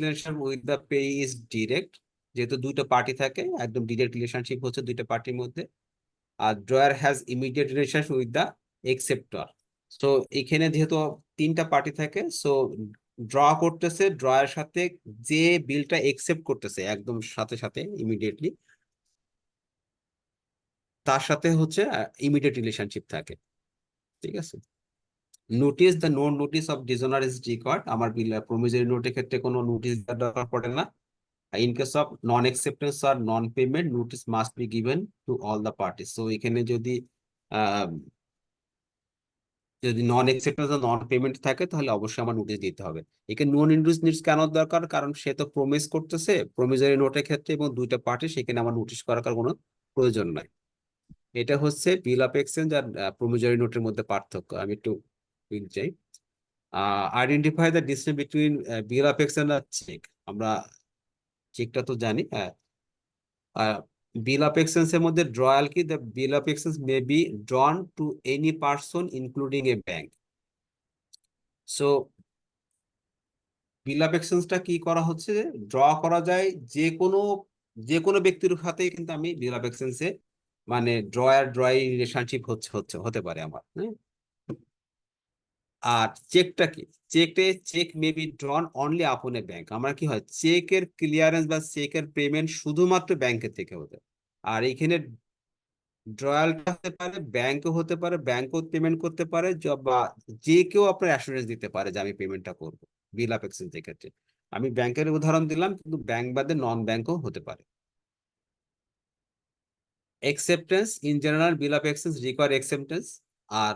Relation with the pay is direct, যেহেতু দুইটা party থাকে, একদম ডিরেক্ট রিলেশনশিপ হচ্ছে দুইটা পার্টির মধ্যে। আর drawer has immediate relation with the acceptor. So এখানে যেহেতু তিনটা পার্টি থাকে, সো ড্র করতেছে ড্রয়ের সাথে যে বিলটা একসেপ্ট করতেছে একদম সাথে সাথে ইমিডিয়েটলি, তার সাথে হচ্ছে ইমিডিয়েট রিলেশনশিপ থাকে। ঠিক আছে। Notice the no notice of dishonour is required. আমার প্রমিসরি নোটের ক্ষেত্রে কোনো নোটিস দরকার পড়ে না। In case of non acceptance আর non payment, notice must be given to all the parties. So এখানে যদি আহ, যদি নন অ্যাকসেপ্টেন্স আর নন পেমেন্ট থাকে তাহলে অবশ্যই আমার নোটিস দিতে হবে। এখানে নন ইন্ডিউস নিডস কেন দরকার? কারণ সে তো প্রমিস করতেছে প্রমিসরি নোটের ক্ষেত্রে, এবং দুইটা পার্টি, সেখানে আমার নোটিস করার কোনো প্রয়োজন নাই। এটা হচ্ছে বিল অফ এক্সচেঞ্জ আর প্রমিসরি নোটের মধ্যে পার্থক্য। আমি একটু চাই identify the distance between bill of exchange আর চেক। আমরা চেকটা তো জানি। বিল অফ এক্সচেঞ্জ এর মধ্যে ড্রয়াল কি? The bill of exchange may be drawn to any person including a bank. So bill of এক্সচেঞ্জটা কি করা হচ্ছে, ড্র করা যায় যে কোনো ব্যক্তির সাথে, কিন্তু আমি বিল অফ এক্সচেঞ্জে মানে ড্রয়ার রিলেশনশিপ হতে পারে আমার, হ্যাঁ। আর চেকটা কি? Cheque may be drawn only upon a bank. আমার কি হয়, চেকের ক্লিয়ারেন্স বা চেকের পেমেন্ট শুধুমাত্র ব্যাংকের থেকে হতে। আর এখানে ড্রয়ালটা হতে পারে ব্যাংকও হতে পারে, ব্যাংকও পেমেন্ট করতে পারে, বা যে কেউ আপনার অ্যাসুরেন্স দিতে পারে যে আমি পেমেন্টটা করব বিল অফ এক্সচেঞ্জের ক্ষেত্রে। আমি ব্যাংকের উদাহরণ দিলাম, কিন্তু ব্যাংক বাদে নন ব্যাংকও হতে পারে। Acceptance in general bill of exchange require acceptance. আর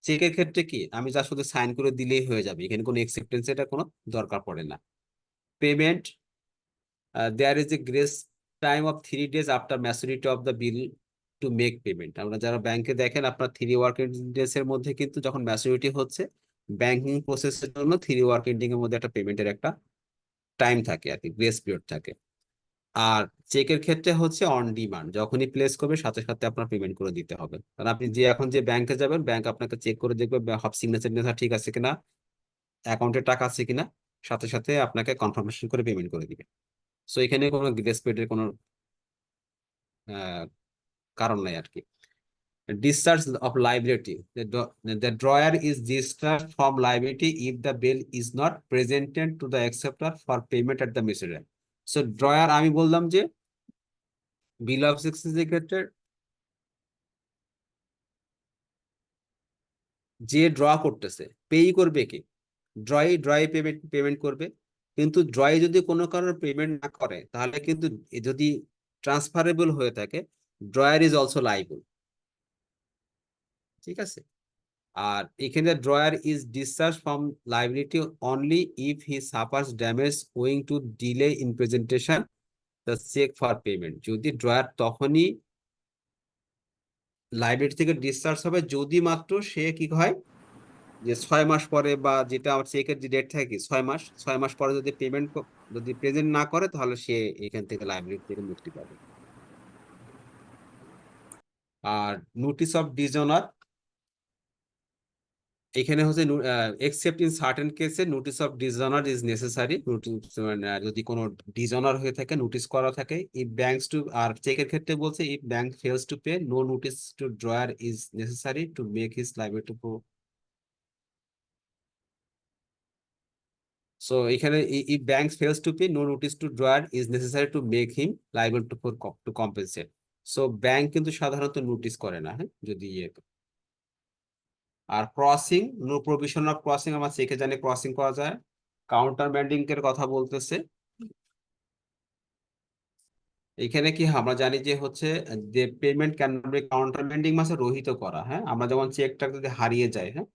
চেকের ক্ষেত্রে কি, আমি যা শুধু সাইন করে দিলেই হয়ে যাবে, এখানে কোনো একসেপ্টেন্স এটা কোনো দরকার পড়ে না। Payment, there is a grace time of 3 days after maturity of the bill to make payment. আমরা যারা ব্যাংকে দেখেন, আপনার 3 ওয়ার্কিং ডেজ এর মধ্যে কিন্তু যখন ম্যাচুরিটি হচ্ছে, ব্যাংকিং প্রসেসের জন্য 3 ওয়ার্কিং ডে এর মধ্যে একটা পেমেন্টের একটা টাইম থাকে আর কি, গ্রেস পিরিয়ড থাকে। আর চেকের ক্ষেত্রে হচ্ছে অন ডিমান্ড, যখনই প্লেস করবে সাথে সাথে আপনার পেমেন্ট করে দিতে হবে। কারণ আপনি এখন যে ব্যাংকে যাবেন, ব্যাংক আপনাকে চেক করে দেখবে সব সিগনেচার নেওয়া ঠিক আছে কিনা, অ্যাকাউন্টে টাকা আছে কিনা, সাথে সাথে আপনাকে কনফার্মেশন করে পেমেন্ট করে দিবে। সো এখানে কোনো গ্রেস পিরিয়ডের কোনো আহ, কারণ নাই আর কি। Discharge of liability. The drawer is discharged from liability if the bill is not presented to the acceptor for payment at the material. So drawer আমি বললাম যে বিল অফ এক্সচেঞ্জের ক্ষেত্রে যে ড্র করতেছে পেই করবে কি? ড্রয়ে পেমেন্ট করবে। কিন্তু ড্রয়ে যদি কোনো কারণে পেমেন্ট না করে, তাহলে কিন্তু যদি ট্রান্সফারেবল হয়ে থাকে, ড্রয়ার ইজ অলসো লাইবল। ঠিক আছে। আর এখানে drawer is discharge from liability only if he suffers damage owing to delay in presentation the cheque for payment. যদি ড্রয়ার তখনই লাইবিলিটি থেকে ডিসচার্জ হবে যদি মাত্র সে কি হয়, যে 6 মাস পরে, বা যেটা আমার চেকের যে ডেট থাকে 6 মাস, 6 মাস পরে যদি পেমেন্ট যদি প্রেজেন্ট না করে, তাহলে সে এখান থেকে লাইবিলিটি থেকে মুক্তি পাবে। আর নোটিস অফ ডিসঅনার, এখানে হচ্ছে এক্সেপ্ট ইন সার্টেন কেসে notice of dishonour is necessary. যদি কোনো ডিসঅনার হয়ে থাকে, নোটিস করা থাকে, ইফ ব্যাংকস টু, আর চেকের ক্ষেত্রে বলছে if bank fails to pay no notice to drawer is necessary to make his liability to. So এখানে if bank fails to pay no notice to drawer is necessary to make him liable to for to compensate. So bank কিন্তু সাধারণত notice করে না, হ্যাঁ, যদি আর crossing, no provision of crossing, আমরা চেকে জানি ক্রসিং করা যায়। কাউন্টার ব্যান্ডিং এর কথা বলতেছে। এখানে কি আমরা জানি যে হচ্ছে যে payment can be countermanding মাসে রহিত করা, হ্যাঁ। আমরা যেমন চেকটা যদি হারিয়ে যায়, হ্যাঁ,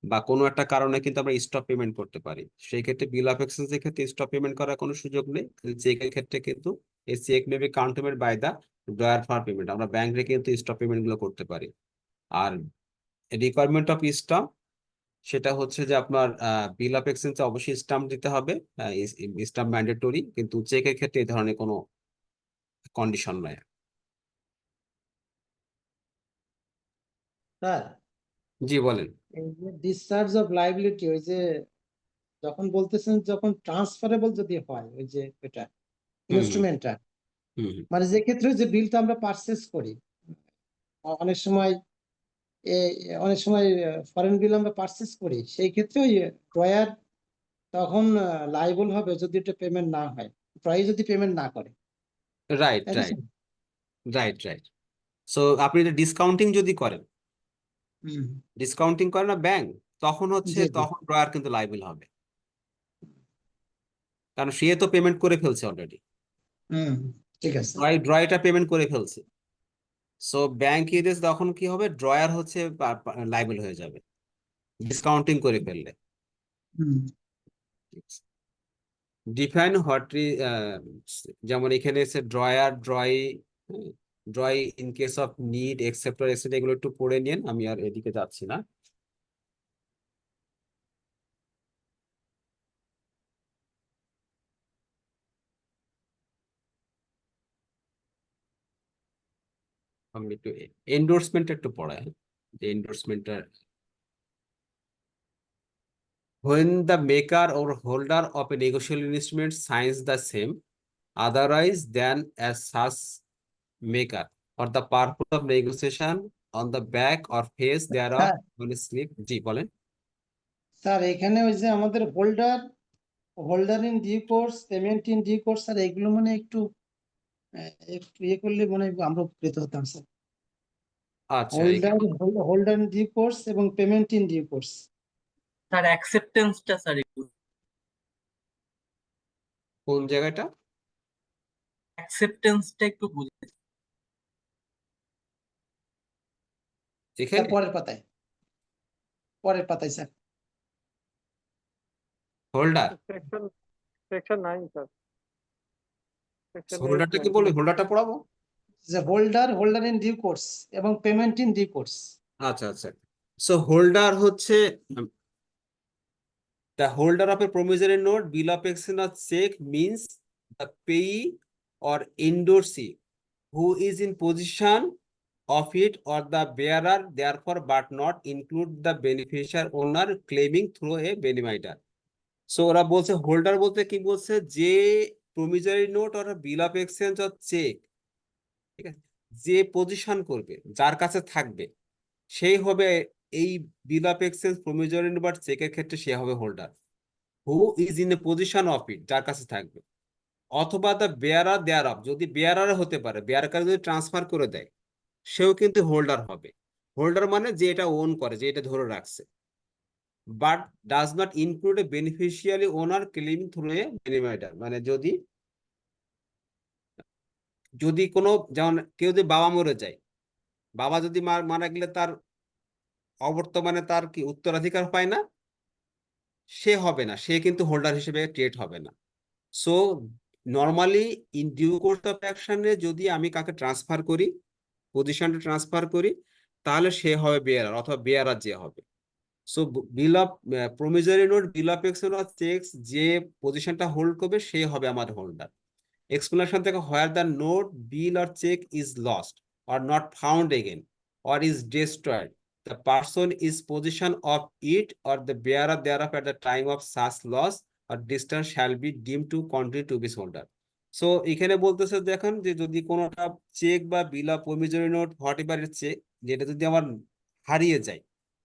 বা কোনো একটা কারণে কিন্তু আমরা স্টপ পেমেন্ট করতে পারি, সেই ক্ষেত্রে বিল অফ এক্সচেঞ্জের ক্ষেত্রে স্টপ পেমেন্ট করার কোনো সুযোগ নেই। চেকের ক্ষেত্রে কিন্তু এই cheque may be counted by the drawer for payment, আমরা ব্যাংকে কিন্তু স্টপ পেমেন্ট গুলো করতে পারি। আর রিকোয়ারমেন্ট অফ স্টাম্প, সেটা হচ্ছে যে আপনার বিল অফ এক্সচেঞ্জে অবশ্যই স্টাম্প দিতে হবে, স্টাম্প ম্যান্ডেটরি, কিন্তু চেকের ক্ষেত্রে এই ধরনের কোনো কন্ডিশন নাই। স্যার, জি বলেন। এই যে ডিসচার্জ অফ লাইবিলিটি, ওই যে যখন বলতেছেন যখন ট্রান্সফারেবল যদি হয় ওই যে এটা হুম হুম ইনস্ট্রুমেন্টটা, হুম মানে যে ক্ষেত্রে যে বিলটা আমরা পারচেস করি, অনেক সময় অনেক সময় ফরেন বিল আমরা পারচেস করি, সেই ক্ষেত্রে ওই ড্রয়ার তখন লাইবল হবে যদি এটা পেমেন্ট না হয়, ড্রয়ার যদি পেমেন্ট না করে, রাইট তাই না right sir? Right right. So আপনি ডিসকাউন্টিং যদি করেন, হুম। ডিসকাউন্টিং করে না ব্যাংক, তখন হচ্ছে জি জি। তখন ড্রয়ার কিন্তু লাইবেল হবে, কারণ সে তো পেমেন্ট করে ফেলছে অলরেডি, হুম। ঠিক আছে। ড্রয়টা পেমেন্ট করে ফেলছে। সো ব্যাংক ইদেস তখন কি হবে, ড্রয়ার হচ্ছে লাইবেল হয়ে যাবে ডিসকাউন্টিং করে ফেললে। হুম। ডিফাইন হোয়াট, যেমন এখানে এসে drawer, draw in case of need acceptor accept, এগুলো একটু পড়ে নিন, আমি আর এদিকে যাচ্ছি না। আমি একটু এন্ডোর্সমেন্ট একটু পড়াই, যে এন্ডোর্সমেন্টটা, when the maker or holder of a negotiable instrument signs the same otherwise than as such maker for the purpose of negotiation on the back or face thereof sir, on a slip, জি বলেন। Sir এখানে ওই যে আমাদের holder, holder in due course, payment in due course, sir এগুলো মানে একটু একটু ইয়ে করলে মানে আমরা উপকৃত হতাম স্যার। আচ্ছা হোল্ডার, এখানে হোল্ডার ইন ডিউ কোর্স এবং payment in due course. Sir অ্যাকসেপ্টেন্সটা স্যার একটু, কোন জায়গাটা? অ্যাকসেপ্টেন্সটা একটু বুঝে। স্যার এখানে পরের পাতায়, পরের পাতায় sir. Holder, section section 9 sir, section 8 হোল্ডারটা কি 1। বলবো, হোল্ডারটা পড়াবো? যে holder, holder in due course এবং পেমেন্ট ইন ডিউ কোর্স। আচ্ছা আচ্ছা। সো হোল্ডার হচ্ছে the holder of a promissory note, bill of exchange or check means the payee or endorsee who is in possession of it or the bearer, therefore, but not include the beneficiary owner claiming through a beneficer. So ওরা বলছে holder বলতে কি বলছে, যে promissory note আর bill of exchange আর cheque, ঠিক আছে, যে পজিশন করবে, যার কাছে থাকবে, সেই হবে এই বিল অফ এক্সচেঞ্জ, প্রমিসারি নোট বা চেকের ক্ষেত্রে সে হবে holder. Who is in a position of it, যার কাছে থাকবে, অথবা দ্য বেয়ারার দেয়ার অফ, যদি বেয়ারার হতে পারে, বেয়ারকে যদি ট্রান্সফার করে দেয়, সেও কিন্তু হোল্ডার হবে। হোল্ডার মানে যে এটা ওন করে, যে এটা ধরে রাখছে, but does not include a beneficiary owner claim through a benefiter, মানে যদি যদি কোনো, যেমন কেউ যদি বাবা মরে যায়, বাবা যদি মারা গেলে তার অবর্তমানে তার কি উত্তরাধিকার পায় না, সে হবে না, সে কিন্তু হোল্ডার হিসেবে ট্রিট হবে না। So normally in due course of অ্যাকশনে যদি আমি কাকে ট্রান্সফার করি, পজিশনটা ট্রান্সফার করি, তাহলে সে হবে বেয়ারার, অথবা বেয়ারার যে হবে। So bill of promissory note, bill of exchange or cheques, যে পজিশনটা হোল্ড করবে সে হবে আমার হোল্ডার। এক্সপ্লেনেশন থেকে, where the note, bill or cheque is lost or not found again or is destroyed, the person is possession of it or the bearer thereof at the time of such loss or distance shall be deemed to continue to be holder. So এখানে বলতেছে, দেখেন যে যদি কোনোটা cheque বা bill of promissory note, whatever cheque, যেটা যদি আমার হারিয়ে যায়,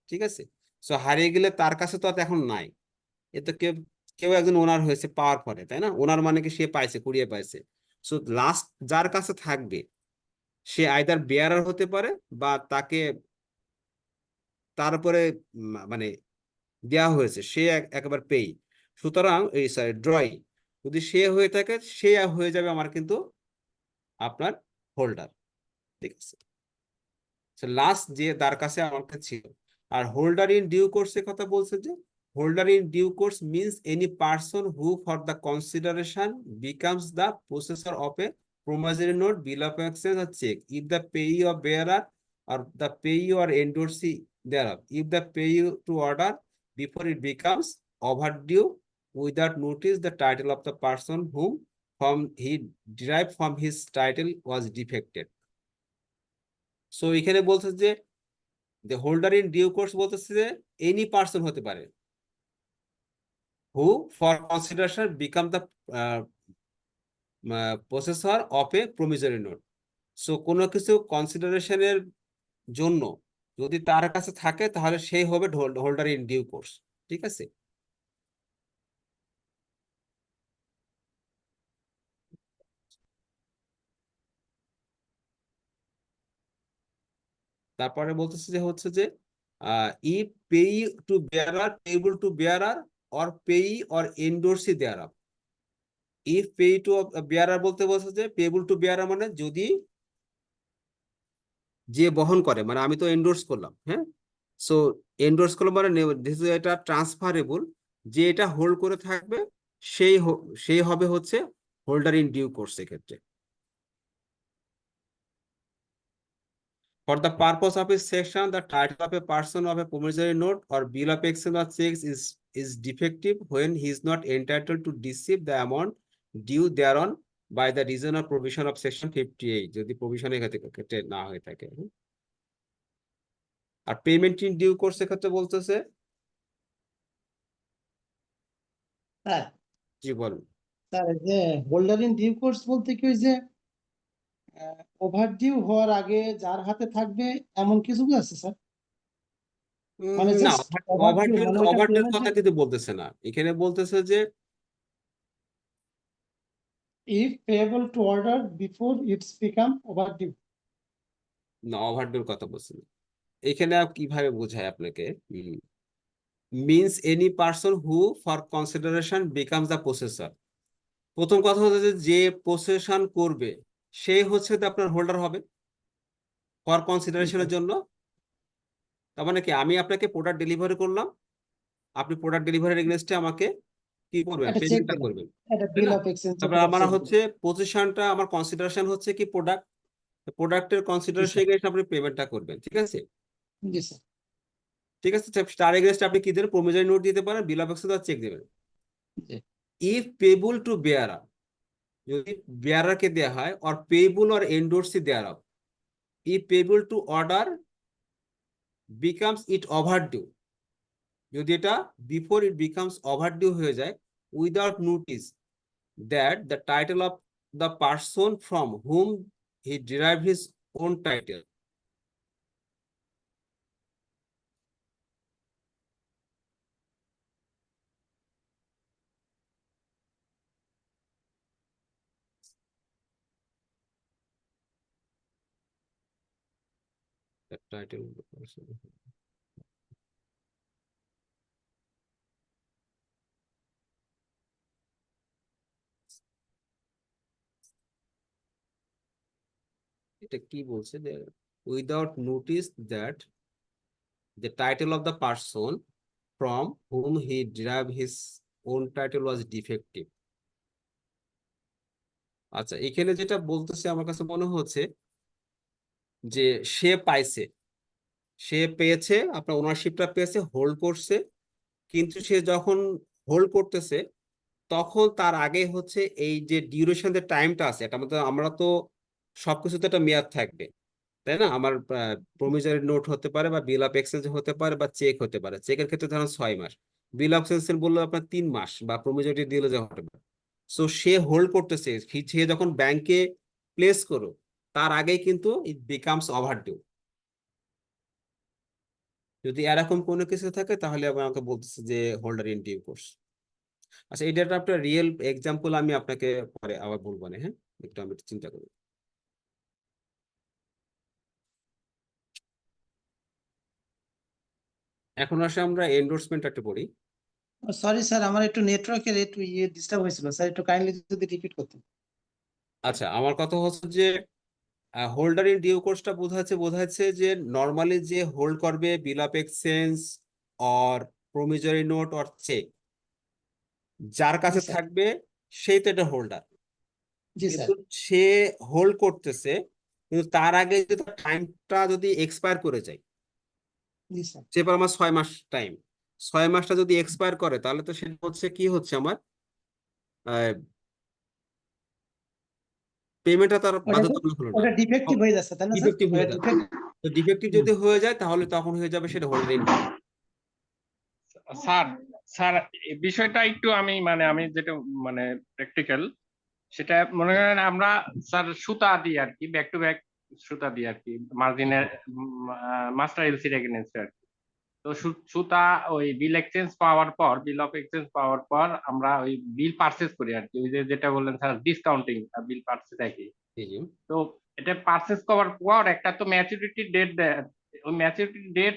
ঠিক আছে, সো হারিয়ে গেলে তার কাছে তো আর এখন নাই, এ তো কেউ কেউ একজন ওনার হয়েছে পাওয়ার পরে, তাই না? ওনার মানে কি সে পাইছে, কুড়িয়ে পাইছে। সো লাস্ট যার কাছে থাকবে, সে আইদার বেয়ারার হতে পারে, বা তাকে তারপরে মানে দেওয়া হয়েছে, সে একেবারে পেই। সুতরাং এই সরি ড্রয়িং, যদি সে হয়ে থাকে, সে হয়ে যাবে আমার কিন্তু আপনার হোল্ডার, ঠিক আছে। লাস্ট যে তার কাছে আমার কাছে ছিল। আর হোল্ডার ইন ডিউ কোর্সের কথা বলছে, যে holder in due course means any person who for the consideration becomes the processor of a promissory note, bill of exchange or check if the payee or bearer or the payee or endorsee thereof, if the payee to order before it becomes overdue without notice the title of the person whom from he derived from his title was defected. So এখানে বলছে যে holder in due course বলতেছে যে any person হতে পারে, who for consideration become the processor of a promissory note. So কোনো কিছু কনসিডারেশনের জন্য যদি তার কাছে থাকে তাহলে সেই হবে হোল্ডার ইন ডিউ কোর্স। ঠিক আছে, তারপরে বলতেছে যে হচ্ছে যে if payee to bearer payable to bearer or payee or endorsee there. If payee to bearer বলতে বলছে যে পেবল টু বেয়ারার মানে যদি যে বহন করে, মানে আমি তো এন্ডোর্স করলাম, হ্যাঁ, সো এন্ডোর্স করলাম মানে এটা ট্রান্সফারেবল, যে এটা হোল্ড করে থাকবে সেই হবে হচ্ছে হোল্ডার ইন ডিউ কোর্স এক্ষেত্রে। For the purpose of this section, the title of a person of a promissory note or bill of exchange or checks is defective when he is not entitled to receive the amount due thereon by the reason or provision of section 58 যদি প্রভিশনের ক্ষেত্রে না হয়ে থাকে। আর payment in due course ক্ষেত্রে বলতেছে, হ্যাঁ জি বলুন। Sir, এই যে হোল্ডার ইন ডিউ কোর্স বলতে কি, ওই যে ওভার ডিউ হওয়ার আগে যার হাতে থাকবে এমন কিছু কি আছে স্যার? মানে না, জাস্ট ওভার ডিউ ওভারডিউ মানে ওইটা ওভারডিউর কথা পেমেন্টের, কিন্তু বলতেছে না, এখানে বলতেছে যে if payable to order before it's become overdue. না, ওভারডিউর কথা বলছে না। এখানে কিভাবে বোঝায় আপনাকে, means any person who for consideration becomes the processor. প্রথম কথা হচ্ছে যে প্রসেশন করবে সেই হচ্ছে আপনার হোল্ডার হবে ফর কনসিডারেশনের জন্য। তার মানে কি, আমি আপনাকে প্রোডাক্ট ডেলিভারি করলাম, আপনি প্রোডাক্ট ডেলিভারির এগেইনস্টে আমাকে কি করবেন, একটা চেক পেমেন্টটা দিলাম, করবেন, একটা তাই বিল না? অফ এক্সচেঞ্জ তারপরে আমার হচ্ছে পজিশনটা, আমার কনসিডারেশন হচ্ছে কি প্রোডাক্ট, প্রোডাক্টের কনসিডারেশন এগেইনস্ট আপনি পেমেন্টটা করবেন। ঠিক আছে, জি স্যার। ঠিক আছে, তার এগেইনস্টে আপনি কি দেবেন, প্রমিসরি নোট দিতে পারেন, বিল অফ এক্সচেঞ্জ চেক দেবেন। জি ইফ পেবল টু বেয়ারার, যদি বেয়ারারকে দেওয়া হয়, or payable or endorsee thereof, if payable to order becomes it overdue, যদি এটা বিফোর ইট বিকামস ওভারডিউ হয়ে যায়, without notice that the title of the person from whom he derive his own title. The title of the person. এটা কি বলছে যে without notice that the title of the person from whom he derived his own title was defective. আচ্ছা, এখানে যেটা বলতেছে আমার কাছে মনে হচ্ছে যে সে পাইছে, সে পেয়েছে, আপনার ওনারশিপটা পেয়েছে, হোল্ড করছে, কিন্তু সে যখন হোল্ড করতেছে তখন তার আগে হচ্ছে এই যে ডিউরেশন যে টাইমটা আছে, এটা মধ্যে আমরা তো সবকিছুতে একটা মেয়াদ থাকবে, তাই না? আমার প্রমিসরি নোট হতে পারে বা বিল অফ এক্সচেঞ্জ হতে পারে বা চেক হতে পারে। চেকের ক্ষেত্রে ধরুন 6 মাস, বিল অফ এক্সচেঞ্জ বললে আপনার 3 মাস বা প্রমিসরি দিলে যা হতে পারে। সো সে হোল্ড করতেছে, সে যখন ব্যাংকে প্লেস করো তার আগেই কিন্তু ইট বিকামস ওভারডিউ। যদি এরকম কোনো কিছু থাকে তাহলে আমাকে বলতেছে যে হোল্ডার ইন ডিউ কোর্স। আচ্ছা, এটা একটা রিয়েল এক্সাম্পল আমি আপনাকে পরে আবার বলবো না, হ্যাঁ, একটু আমি চিন্তা করি। এখন আসলে আমরা এন্ডোর্সমেন্ট একটা পড়ি। সরি স্যার, আমার একটু নেটওয়ার্কের একটু ডিস্টার্ব হয়েছিল স্যার, একটু কাইন্ডলি যদি রিপিট করতেন। আচ্ছা, আমার কথা হচ্ছে যে হোল্ডার ইন ডিউ কোর্সটা বোঝাচ্ছে যে নর্মালি যে হোল্ড করবে bill of exchange or promissory note or cheque, যার কাছে স্যার। থাকবে সেই তো এটা হোল্ডার। জি স্যার। কিন্তু সে হোল্ড করতেছে, কিন্তু তার আগে যদি টাইমটা যদি এক্সপায়ার করে যায়, জি স্যার। সেবার আমার 6 মাস টাইম, 6 মাসটা যদি এক্সপায়ার করে তাহলে তো সেটা হচ্ছে কি হচ্ছে আমার পেমেন্টটা তার ওটা বাধ্যতামূলক হলো না, ওটা ডিফেক্টিভ হয়ে যাচ্ছে তাই না স্যার? ডিফেক্টিভ ওটা হয়ে যাচ্ছে। তো ডিফেক্টিভ যদি হয়ে যায় তাহলে তখন হয়ে যাবে সেটা holder in due. Sir sir এই বিষয়টা একটু আমি যেটা প্র্যাকটিক্যাল সেটা মনে করেন আমরা স্যার সুতা দিই আর কি, ব্যাক টু ব্যাক সুতা দিই আর কি, মার্জিনের মাস্টার এলসির এগেইনস্টে আর কি। তো সুতা ওই বিল অফ এক্সচেঞ্জ পাওয়ার পর আমরা ওই বিল পারচেজ করি আর কি, ওই যে যেটা বললেন স্যার ডিসকাউন্টিং বিল পারচেজ একই। জি জি তো এটা পারচেজ করার পর একটা তো ম্যাচুরিটি ডেট দেয়, ওই ম্যাচুরিটি ডেট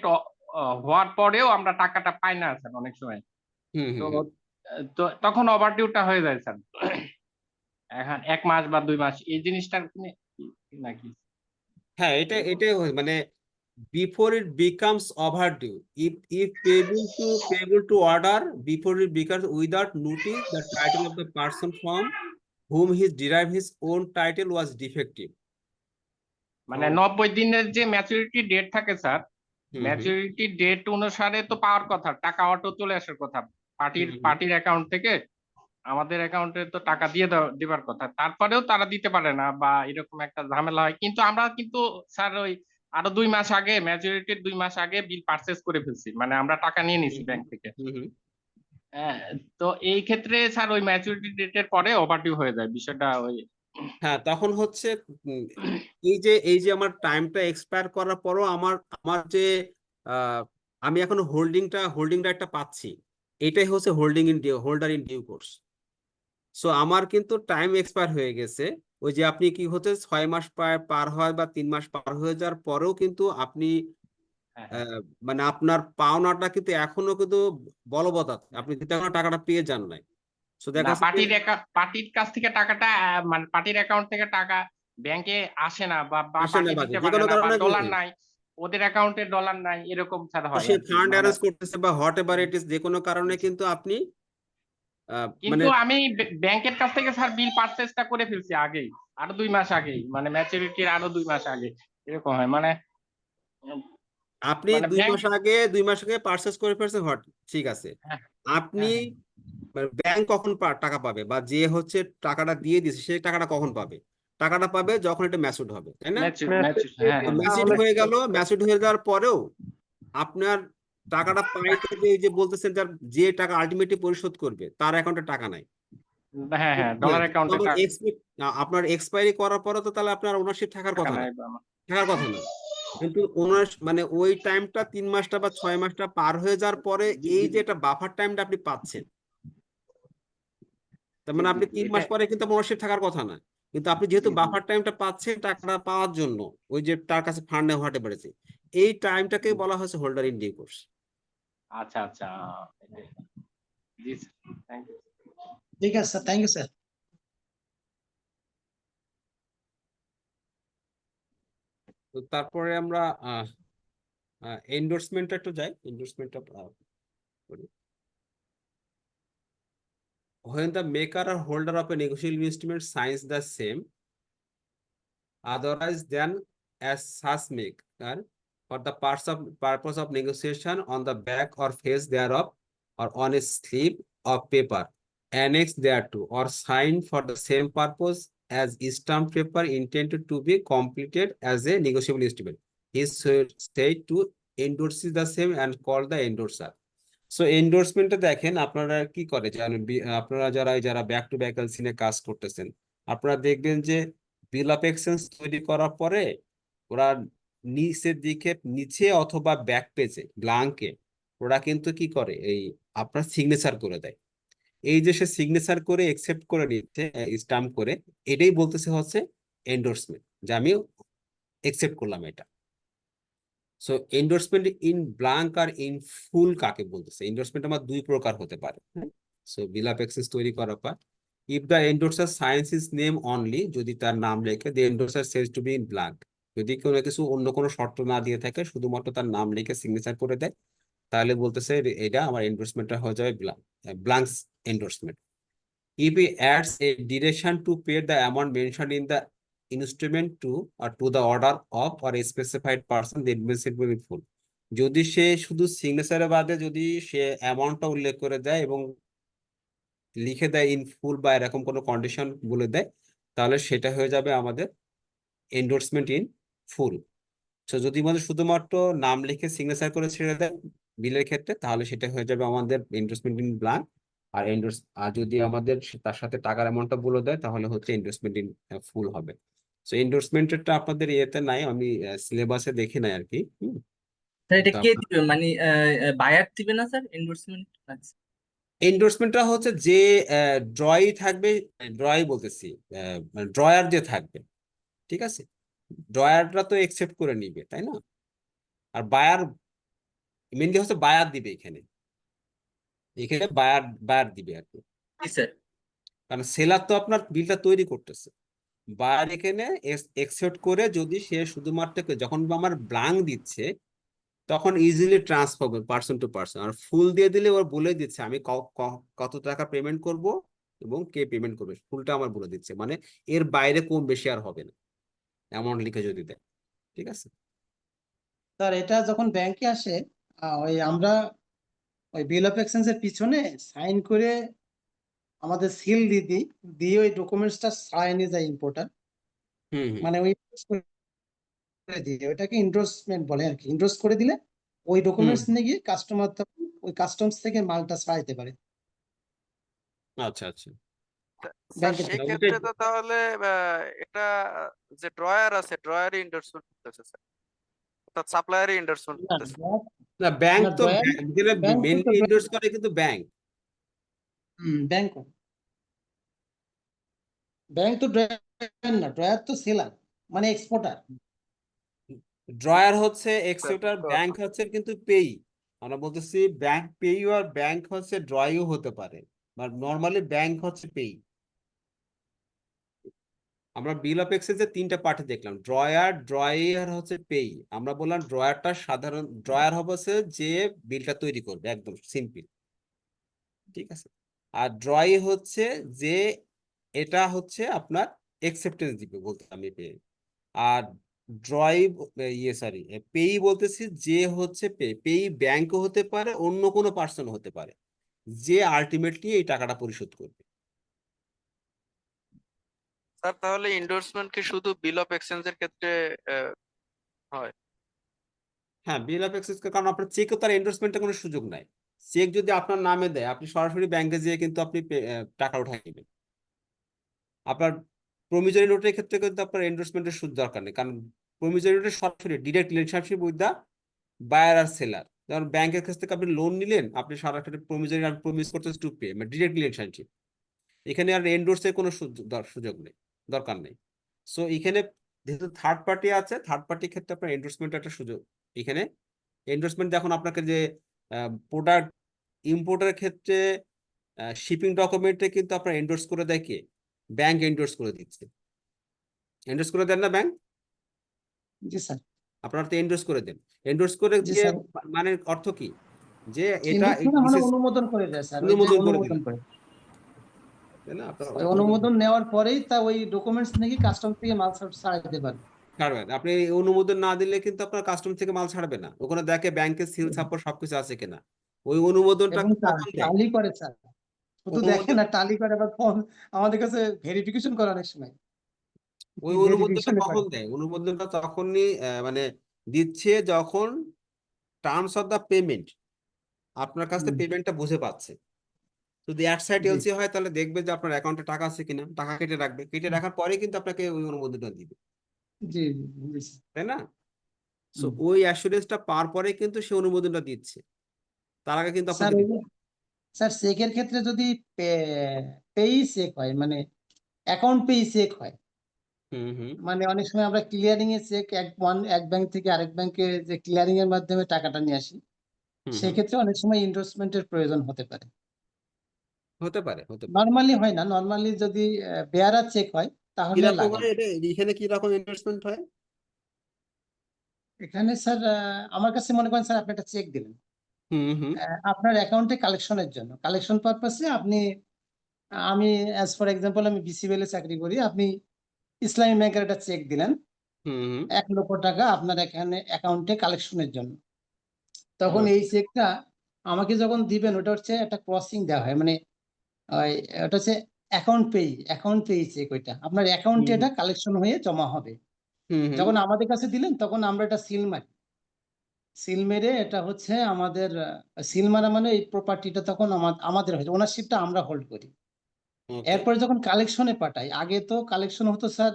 হওয়ার পরেও আমরা টাকাটা পাই না স্যার অনেক সময়। হুম তো হুম হুম। তো তখন ওভারডিউটা হয়ে যায় স্যার, এখন 1 মাস বা 2 মাস এই জিনিসটা নাকি? হ্যাঁ, এটা মানে before it becomes overdue, if payable to order before it becomes without notice, the title of the person from whom he derived his own title was defective. মানে তো 90 দিনের যে ম্যাচুরিটি ডেট থাকে স্যার, হুম হুম ম্যাচুরিটি ডেট অনুসারে তো পাওয়ার কথা, টাকা auto চলে আসার কথা হুম হুম। পার্টির অ্যাকাউন্ট থেকে আমাদের অ্যাকাউন্টে তো টাকা দিয়ে দেওয়ার কথা, তারপরেও তারা দিতে পারে না বা এরকম একটা ঝামেলা হয়। কিন্তু আমরা কিন্তু স্যার ওই আরো 2 মাস আগে, ম্যাচুরিটির 2 মাস আগে বিল পারচেজ করে ফেলছি, মানে আমরা টাকা নিয়ে নিছি ব্যাংক থেকে। হুম হুম। হ্যাঁ, তো এই ক্ষেত্রে স্যার ওই ম্যাচুরিটি ডেটের পরে ওভারডিউ হয়ে যায় বিষয়টা ওই। হ্যাঁ, তখন হচ্ছে উম, এই যে আমার টাইমটা এক্সপায়ার করার পরও আমার আমার যে আহ, আমি এখন হোল্ডিংটা একটা পাচ্ছি, এটাই হচ্ছে holder in due course. So আমার কিন্তু টাইম এক্সপায়ার হয়ে গেছে। ওই যে আপনি কি হচ্ছে 6 মাস পার হয় বা 3 মাস পার হয়ে যাওয়ার পরেও কিন্তু আপনি হ্যাঁ, হ্যাঁ। আহ, মানে আপনার পাওনাটা কিন্তু এখনো কিন্তু বলবৎ আছে, আপনি কিন্তু এখনো টাকাটা পেয়ে যান নাই। সো দেখা না, যাচ্ছে যে পার্টির কাছ থেকে টাকাটা মানে পার্টির অ্যাকাউন্ট থেকে টাকা ব্যাংকে আসে না, বা আসে না পার্টি বাজে দিতে যে পারে কোনো না, বা কারণে ডলার নাই, ওদের অ্যাকাউন্টে ডলার নাই, এরকম স্যার হয় সে আর কি। ফান্ড মানে অ্যারেঞ্জ করতেছে বা হোয়াট এভার ইট ইজ, যে কোনো কারণে কিন্তু আপনি মানে কিন্তু আমি ব্যাংকের কাছ থেকে স্যার বিল পারচেজটা করে ফেলছি আগেই, আরো 2 মাস আগেই, মানে ম্যাচুরিটির আরো 2 মাস আগে এরকম হয়। মানে আপনি মানে দুই ব্যাংক। মাস আগে 2 মাস আগে পারচেস করে ফেলছেন, হট, ঠিক আছে। হ্যাঁ, আপনি হ্যাঁ, ব্যাংক কখন টাকা পাবে, বা যে হচ্ছে টাকাটা দিয়ে দিচ্ছে সেই টাকাটা কখন পাবে? টাকাটা পাবে যখন এটা ম্যাচুড হবে, তাই না? ম্যাচুর, হ্যাঁ, হ্যাঁ, ম্যাচুড তাহলে হয়ে গেল, ম্যাচুড হয়ে যাওয়ার পরেও আপনার টাকাটা পাইতে যে বলতেছেন যে টাকা আলটিমেটলি পরিশোধ করবে তার অ্যাকাউন্টে টাকা নাই। হ্যাঁ, হ্যাঁ, না, ডলার অ্যাকাউন্টে আপনার এক্সপায়ারি করার পরে তো তাহলে আপনার ওনারশিপ থাকার টাকা কথা না, নাই। কিন্তু ওনার মানে ওই টাইমটা 3 মাসটা বা 6 মাসটা পার হয়ে যাওয়ার পরে এই যে একটা বাফার টাইমটা আপনি পাচ্ছেন, তার মানে আপনি 3 মাস পরে কিন্তু ওনারশিপ থাকার কথা না, কিন্তু আপনি যেহেতু বাফার টাইমটা পাচ্ছেন টাকাটা পাওয়ার জন্য, ওই যে তার কাছে ফান্ড নেওয়া হতে পারেছে, এই টাইমটাকে বলা হচ্ছে হোল্ডার ইন ডিউ কোর্স। আচ্ছা, আচ্ছা, জি স্যার, থ্যাংক ইউ। ঠিক আছে স্যার, থ্যাংক ইউ স্যার। তো তারপরে আমরা এন্ডোর্সমেন্টটা একটু যাই, এন্ডোর্সমেন্টটা করি। When the maker or holder of a negotiable instrument signs the same otherwise than as such maker for the purpose of negotiation on the back or face thereof or on a slip of paper annexed thereto or signed for the same purpose as stamped paper intended to be completed as a negotiable instrument is said to endorse the same and called the endorser. So এন্ডোর্সমেন্টে দেখেন আপনারা কি করে, আপনারা যারা back to back এলসিনে কাজ করতেছেন, আপনারা দেখবেন যে বিল অফ এক্সচেঞ্জ তৈরি করার পরে ওরা নিচের দিকে, নিচে অথবা ব্যাক পেজে ব্লাঙ্কে ওরা কিন্তু কি করে, এই আপনার সিগনেচার করে দেয়। এই যে সে সিগনেচার করে একসেপ্ট করে নিচ্ছে, স্টাম্প করে, এটাই বলতেছে হচ্ছে এন্ডোর্সমেন্ট, যে আমি একসেপ্ট করলাম এটা। সো এন্ডোর্সমেন্ট ইন ব্লাঙ্ক আর ইন ফুল কাকে বলতেছে? এন্ডোর্সমেন্ট আমার দুই প্রকার হতে পারে। সো বিল অফ এক্সচেঞ্জ তৈরি করার পর if the endorser signs is name only, যদি তার নাম লেখে, the endorser says to be in blank. যদি কোনো কিছু অন্য কোনো শর্ত না দিয়ে থাকে, শুধুমাত্র তার নাম লিখে সিগনেচার করে দেয়, তাহলে বলতেছে এটা আমার এন্ডোর্সমেন্টটা হয়ে যাবে blanks endorsement. If he adds a direction to pay the amount mentioned in the instrument to the order of or a specified person, then means it will be full. যদি সে শুধু সিগনেচারের বাদে যদি সে অ্যামাউন্টটা উল্লেখ করে দেয় এবং লিখে দেয় ইন ফুল বা এরকম কোনো কন্ডিশন বলে দেয়, তাহলে সেটা হয়ে যাবে আমাদের এন্ডোর্সমেন্ট ইন ফুল। তো যদি মানে শুধুমাত্র নাম লিখে সিগনেচার করে ছেড়ে দেয়, বিলের ক্ষেত্রে, তাহলে সেটা হয়ে যাবে আমাদের এন্ডোর্সমেন্ট ইন ব্ল্যাঙ্ক। আর আর যদি আমাদের তার সাথে টাকার অ্যামাউন্টটা বলে দেয় তাহলে হচ্ছে এন্ডোর্সমেন্ট ইন ফুল হবে। সো এন্ডোর্সমেন্টেরটা আপনাদের ইয়েতে নাই, আমি সিলেবাসে দেখি নাই আর কি। স্যার এটা তো কে দিবে, মানে বায়ার দিবে না স্যার এন্ডোর্সমেন্ট? আচ্ছা এন্ডোর্সমেন্টটা হচ্ছে যে ড্রয়ই থাকবে, ড্রয়ই বলতেছি, ড্রয়ার যে থাকবে, ঠিক আছে, ড্রয়ারটা তো একসেপ্ট করে নিবে তাই না? আর বায়ার মেনলি হচ্ছে বায়ার দিবে এখানে, এখানে বায়ার বায়ার দিবে আর কি। জি স্যার। কারণ সেলার তো আপনার বিলটা তৈরি করতেছে, বায়ার এখানে একসেপ্ট করে যদি সে শুধুমাত্র যখন আমার ব্লাঙ্ক দিচ্ছে তখন ইজিলি ট্রান্সফার হবে পার্সন টু পার্সন। আর ফুল দিয়ে দিলে ওর বলে দিচ্ছে আমি কত টাকা পেমেন্ট করব এবং কে পেমেন্ট করবে, ফুলটা আমার বলে দিচ্ছে, মানে এর বাইরে কম বেশি আর হবে না অ্যামাউন্ট লিখে যদি দেয়, ঠিক আছে। স্যার এটা যখন ব্যাংকে আসে ওই আমরা ওই বিল অফ এক্সচেঞ্জ এর পিছনে সাইন করে আমাদের সিল দিয়ে দিই, দিয়ে ওই ডকুমেন্টসটা ছাড়াই নিয়ে যায় ইম্পোর্টার, হুম হুম মানে ওই করে দিয়ে ওটাকে ইন্ডোর্সমেন্ট বলে আর কি। ইন্ডোর্স করে দিলে ওই ডকুমেন্টস নিয়ে গিয়ে কাস্টমার ওই কাস্টমস থেকে মালটা ছাড়াইতে পারে আচ্ছা আচ্ছা। স্যার ব্যাংকের সেই থেকে। ক্ষেত্রে তো তাহলে এটা যে ড্রয়ার আছে ড্রয়ারই এন্ডোর্সমেন্ট করতেছে স্যার, অর্থাৎ সাপ্লায়ারই এন্ডোর্সমেন্ট না করতেছে। না ব্যাংক না তো ড্রয়ার, ব্যাংক তো মেনলি ইন্ডোর্স করে কিন্তু ব্যাংক। ব্যাংক ব্যাংক তো ড্রয়ার না, ড্রয়ার তো সেলার মানে এক্সপোর্টার। ড্রয়ার হচ্ছে স্যার এক্সেপ্টার, তো ব্যাংক হচ্ছে কিন্তু পেই। আমরা বলতেছি ব্যাংক পেই, আর ব্যাংক হচ্ছে ড্রয়ও হতে পারে, বাট নর্মালি ব্যাংক হচ্ছে পেই। আমরা বিল অফ এক্সচেঞ্জে তিনটা পার্টি দেখলাম, ড্রয়ার, ড্রয়ার হচ্ছে পেই। আমরা বললাম ড্রয়ারটা সাধারণ, ড্রয়ার হবে হচ্ছে যে বিলটা তৈরি করবে, একদম সিম্পল, ঠিক আছে। আর ড্রয় হচ্ছে যে এটা হচ্ছে আপনার একসেপ্টেন্স দিবে বলতে আমি পেয়ে। আর ড্রয় সরি পেই বলতেছি যে হচ্ছে পেই ব্যাংকও হতে পারে, অন্য কোনো পার্সন হতে পারে, যে আলটিমেটলি এই টাকাটা পরিশোধ করবে। স্যার তাহলে এন্ডোর্সমেন্ট কি শুধু বিল অফ এক্সচেঞ্জের ক্ষেত্রে হয়? হ্যাঁ বিল অফ এক্সচেঞ্জ, কারণ আপনার চেকও তার এন্ডোর্সমেন্টের কোনো সুযোগ নাই। চেক যদি আপনার নামে দেয় আপনি সরাসরি ব্যাংকে যেয়ে কিন্তু আপনি টাকা উঠাই নেবেন। আপনার প্রমিজরি নোটের ক্ষেত্রে কিন্তু আপনার এন্ডোর্সমেন্টের সুদ দরকার নেই, কারণ প্রমিজরি নোটে সরাসরি direct relationship with the buyer আর সেলার। যেমন ব্যাংকের কাছ থেকে আপনি লোন নিলেন, আপনি সরাসরি প্রমিজরি আর প্রমিস করতেছেন টু পে, মানে ডিরেক্ট রিলেশনশিপ। এখানে আর এন্ডোর্সের কোনো সুযোগ নেই, দরকার নেই। সো এখানে যেহেতু থার্ড পার্টি আছে, থার্ড পার্টির ক্ষেত্রে আপনার এন্ডোর্সমেন্ট একটা সুযোগ। এখানে এন্ডোর্সমেন্ট দেখুন আপনাকে যে প্রোডাক্ট ইম্পোর্টের ক্ষেত্রে শিপিং ডকুমেন্টে কিন্তু আপনার এন্ডোর্স করে দেয় কে? ব্যাংক এন্ডোর্স করে দিচ্ছে। এন্ডোর্স করে দেন না ব্যাংক? জি স্যার। আপনারা তো এন্ডোর্স করে দেন। এন্ডোর্স করে জি দিয়ে স্যার, মানে অর্থ কি? যে এটা ইন্ডোর্স মানে মানে অনুমোদন করে দেয় স্যার, ওই যে অনুমোদন করে অনুমোদন দিলেন, করে। তাই না? আপনার ওই অনুমোদন নেওয়ার পরেই তা ওই ডকুমেন্টস নাকি কাস্টম থেকে মাল ছাড়াইতে পারে। ছাড়বেন, আপনি এই অনুমোদন না দিলে কিন্তু আপনার কাস্টম থেকে মাল ছাড়বে না। ওখানে দেখে ব্যাংকের সিল ছাপ্পর সবকিছু আছে কিনা। ওই অনুমোদনটা এবং কখন দেয়? টালি করে স্যার, শুধু দেখে অনুমোদন, না, টালি করে আবার ফোন আমাদের কাছে ভেরিফিকেশন করে অনেক সময়। ওই অনুমোদনটা ভেরিফিকেশন করে। কখন দেয়? অনুমোদনটা তখনই মানে দিচ্ছে যখন টার্মস অফ দা পেমেন্ট আপনার কাছ থেকে পেমেন্টটা বুঝে পাচ্ছে। যদি এক সাইড জি এলসি হয় তাহলে দেখবে যে আপনার অ্যাকাউন্টে টাকা আছে কিনা, টাকা কেটে রাখবে, কেটে রাখার পরে কিন্তু আপনাকে ওই অনুমোদনটা দিবে, জি জি জি, তাই না? সো হুম। ওই অ্যাসুরেন্সটা পাওয়ার পরে কিন্তু সে অনুমোদনটা দিচ্ছে, তার আগে কিন্তু স্যার আপনাকে ওই দিবে যে, না। স্যার চেকের ক্ষেত্রে যদি পেই চেক হয়, মানে অ্যাকাউন্ট পেই চেক হয়, হুম হুম মানে অনেক সময় আমরা ক্লিয়ারিং এ চেক এক ব্যাংক থেকে আরেক ব্যাংকে যে ক্লিয়ারিং এর মাধ্যমে টাকাটা নিয়ে আসি, হুম হুম সেক্ষেত্রে অনেক সময় ইনভেস্টমেন্টের প্রয়োজন হতে পারে। হতে পারে, হতে পারে। নর্মালি হয় না, নর্মালি যদি বেয়ারার চেক হয় তাহলে কিরকম লাগে হয় না। এটা, এখানে কি রকম ইনভেস্টমেন্ট হয়? এখানে স্যার আমার কাছে মনে করেন স্যার আপনি একটা চেক দিলেন হুম হুম আপনার অ্যাকাউন্টে কালেকশনের জন্য, কালেকশন পারপাসে আপনি, আমি অ্যাজ ফর এক্সাম্পল আমি বিসিবিএল এ চাকরি করি, আপনি ইসলামী ব্যাংকের একটা চেক দিলেন হুম হুম 1,00,000 টাকা আপনার এখানে অ্যাকাউন্টে কালেকশনের জন্য। তখন এই আচ্ছা। চেকটা আমাকে যখন দিবেন ওটা হচ্ছে একটা ক্রসিং দেওয়া হয়, মানে ওই ওটা হচ্ছে অ্যাকাউন্ট পেই চেক, ওইটা আপনার হুম অ্যাকাউন্টে হুম এটা কালেকশন হয়ে জমা হবে। হুম হুম যখন আমাদের কাছে দিলেন তখন আমরা এটা সিল মারি, সিল মেরে এটা হচ্ছে আমাদের সিল মারা মানে এই প্রপার্টিটা তখন আমাদের হয়েছে, ওনারশিপটা আমরা হোল্ড করি। ওকে এরপরে যখন কালেকশনে পাঠাই, আগে তো কালেকশন হতো স্যার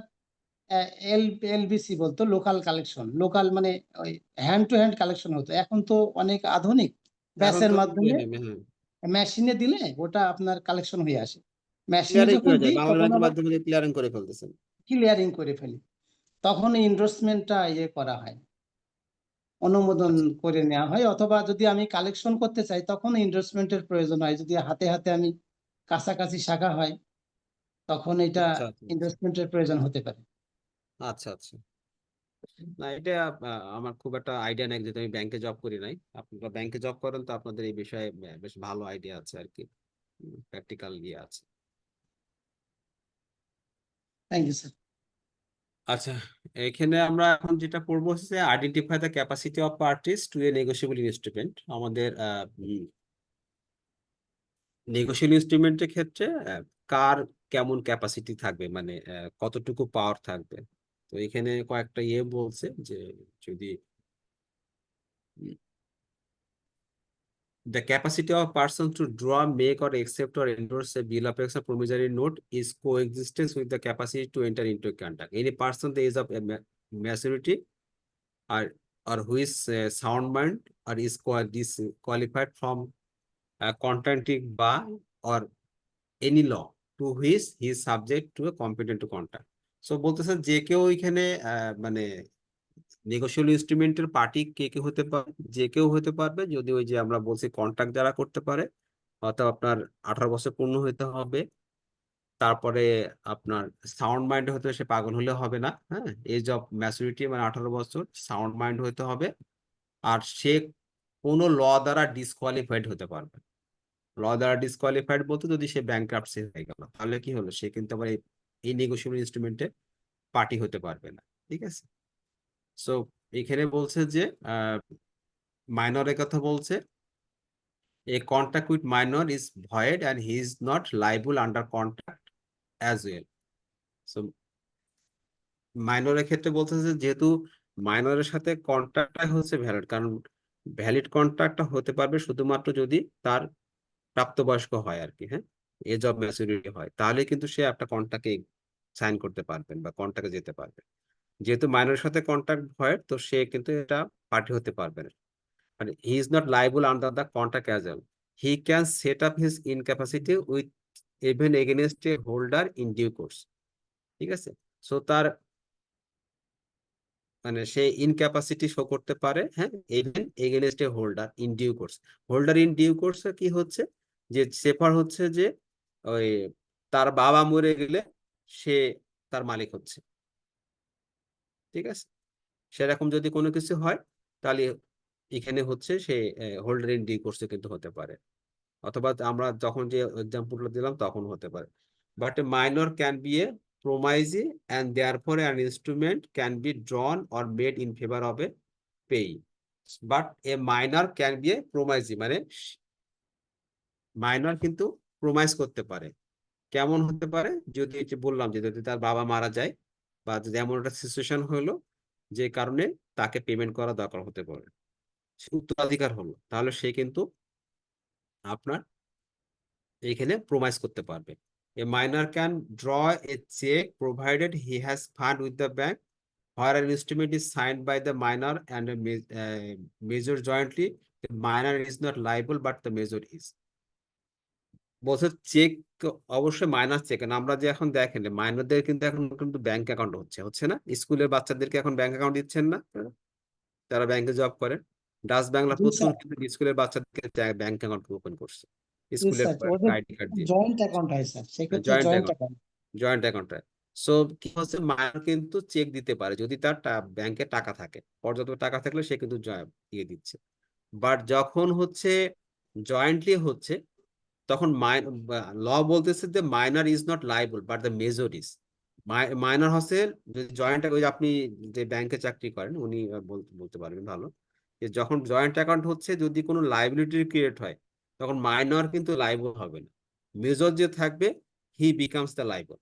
এলবিসি বলতো, লোকাল কালেকশন, লোকাল মানে ওই হ্যান্ড টু হ্যান্ড কালেকশন হতো। এখন তো অনেক আধুনিক, এখন ব্যাচের তো মাধ্যমে হ্যাঁ মেশিনে দিলে ওটা আপনার কালেকশন হয়ে আসে। মেশিনে ক্লিয়ারিং যখন হয়ে যায়, দিই বাংলা তখন ব্যাংকের আবার মাধ্যমে ক্লিয়ারিং করে ফেলতেছেন। ক্লিয়ারিং করে ফেলি, তখন ইনভেস্টমেন্টটা ইয়ে করা হয়, অনুমোদন আচ্ছা করে নেওয়া হয়। অথবা যদি আমি কালেকশন করতে চাই তখন ইনভেস্টমেন্টের প্রয়োজন হয়, যদি হাতে হাতে আমি কাছাকাছি শাখা হয় তখন এটা আচ্ছা আচ্ছা ইনভেস্টমেন্টের প্রয়োজন হতে পারে। আচ্ছা আচ্ছা। না এটা আমার খুব একটা আইডিয়া নাই, যেহেতু আমি ব্যাংকে জব করি নাই। আপনারা ব্যাংকে জব করেন তো আপনাদের এই বিষয়ে বেশ ভালো আইডিয়া আছে আর কি, প্র্যাকটিক্যাল ইয়ে আছে। Thank you sir. আচ্ছা, এখানে আমরা এখন যেটা পড়বো হচ্ছে identify the capacity of parties to a negotiable instrument. আমাদের নেগোশিয়েবল ইনস্ট্রুমেন্টের ক্ষেত্রে কার কেমন ক্যাপাসিটি থাকবে, মানে কতটুকু পাওয়ার থাকবে। তো এখানে কয়েকটা ইয়ে বলছে যে যদি the capacity of a person to draw, make or accept or endorse a bill of exchange or promissory note is coexistence with the capacity to enter into a contract. Any person the age of maturity or who is sound mind or is disqualified from contracting by or any law to which he is subject to a competent to contract. So বলতেছে যে কেউ এখানে মানে negotiable ইনস্ট্রুমেন্টের party কে কে হতে পারে, যে কেউ হতে পারবে যদি ওই যে আমরা বলছি কন্ট্রাক্ট যারা করতে পারে, অর্থাৎ আপনার 18 বছর পূর্ণ হতে হবে। তারপরে আপনার সাউন্ড মাইন্ড হতে হবে, সে পাগল হলে হবে না, হ্যাঁ। এজ অফ ম্যাচুরিটি মানে 18 বছর, সাউন্ড মাইন্ড হতে হবে। আর সে কোনো ল দ্বারা ডিসকোয়ালিফাইড হতে পারবে। ল দ্বারা ডিসকোয়ালিফাইড বলতে যদি সে ব্যাংক্রাপ্টসি হয়ে গেল তাহলে কি হলো, সে কিন্তু আবার এই নেগোশিয়েবল ইনস্ট্রুমেন্টে পার্টি হতে পারবে না। ঠিক আছে। সো এখানে বলছে যে মাইনরের কথা বলছে, a contract with minor is void and he is not liable under contract as well. So মাইনরের ক্ষেত্রে বলতেছে যে যেহেতু মাইনরের সাথে কন্ট্রাক্টটা হচ্ছে ভ্যালিড, কারণ ভ্যালিড কন্ট্রাক্টটা হতে পারবে শুধুমাত্র যদি তার প্রাপ্তবয়স্ক হয় আর কি, হ্যাঁ, এজ অফ ম্যাচুরিটি হয়, তাহলে কিন্তু সে একটা কন্ট্রাক্টে সাইন করতে পারবেন বা কন্ট্রাক্টে যেতে পারবে। যেহেতু মাইনরের সাথে কন্ট্রাক্ট ভয়েড, তো সে কিন্তু এটা পার্টি হতে পারবে না। And he is not liable under the contract as well. He can set up his incapacity with even against a holder in due course. ঠিক আছে। সো তার মানে সে ইনক্যাপাসিটি শো করতে পারে, হ্যাঁ, even against a holder in due course. Holder in due course কি হচ্ছে, যে সেফার হচ্ছে যে ওই তার বাবা মরে গেলে সে তার মালিক হচ্ছে। ঠিক আছে। সেরকম যদি কোনো কিছু হয় তাহলে এখানে হচ্ছে সে হোল্ডার ইন ডিউ কোর্সে কিন্তু হতে পারে, অথবা আমরা যখন যে এক্সাম্পলটা দিলাম তখন হতে পারে। But a minor can be a promisee and therefore an instrument can be drawn or made in favour of a payee. But a minor can be a promisee মানে মাইনর কিন্তু প্রোমাইজ করতে পারে। কেমন হতে পারে, যদি এই যে বললাম যে যদি তার বাবা মারা যায় বা যদি এমন একটা সিচুয়েশন হলো যে কারণে তাকে পেমেন্ট করা দরকার হতে পারে, সে উত্তরাধিকার হলো, তাহলে সে কিন্তু আপনার এখানে প্রোমাইজ করতে পারবে। A minor can draw a cheque provided he has fund with the bank where an instrument is signed by the minor and a major jointly. The minor is not liable but the major is. বলছে check অবশ্যই minor check, আমরা যে এখন দেখেন মাইনরদের কিন্তু এখন কিন্তু bank account হচ্ছে না, স্কুলের বাচ্চাদেরকে এখন ব্যাংক অ্যাকাউন্ট দিচ্ছেন না, যারা ব্যাংকে জব করেন। ডাচ বাংলা জি প্রচুর স্যার। কিন্তু স্কুলের বাচ্চাদেরকে ব্যাংক অ্যাকাউন্ট ওপেন করছে জি স্কুলের স্যার, ওদের আইডি কার্ড দিয়ে, জয়েন্ট অ্যাকাউন্ট হয় স্যার, সেক্ষেত্রে joint joint account, account. Joint অ্যাকাউন্টে। সো কি হচ্ছে, মায়ের কিন্তু চেক দিতে পারে যদি তার ব্যাংকে টাকা থাকে, পর্যাপ্ত টাকা থাকলে সে কিন্তু দিয়ে দিচ্ছে। বাট যখন হচ্ছে জয়েন্টলি হচ্ছে তখন ল বলতেছে যে minor is not liable but the major is. Minor হচ্ছে যদি জয়েন্ট, ওই আপনি যে ব্যাংকে চাকরি করেন উনি বলতে পারবেন ভালো, যে যখন জয়েন্ট অ্যাকাউন্ট হচ্ছে যদি কোনো লাইবিলিটি ক্রিয়েট হয় তখন মাইনর কিন্তু লাইবল হবে না, মেজর যে থাকবে হি বিকামস দ্য লাইবল।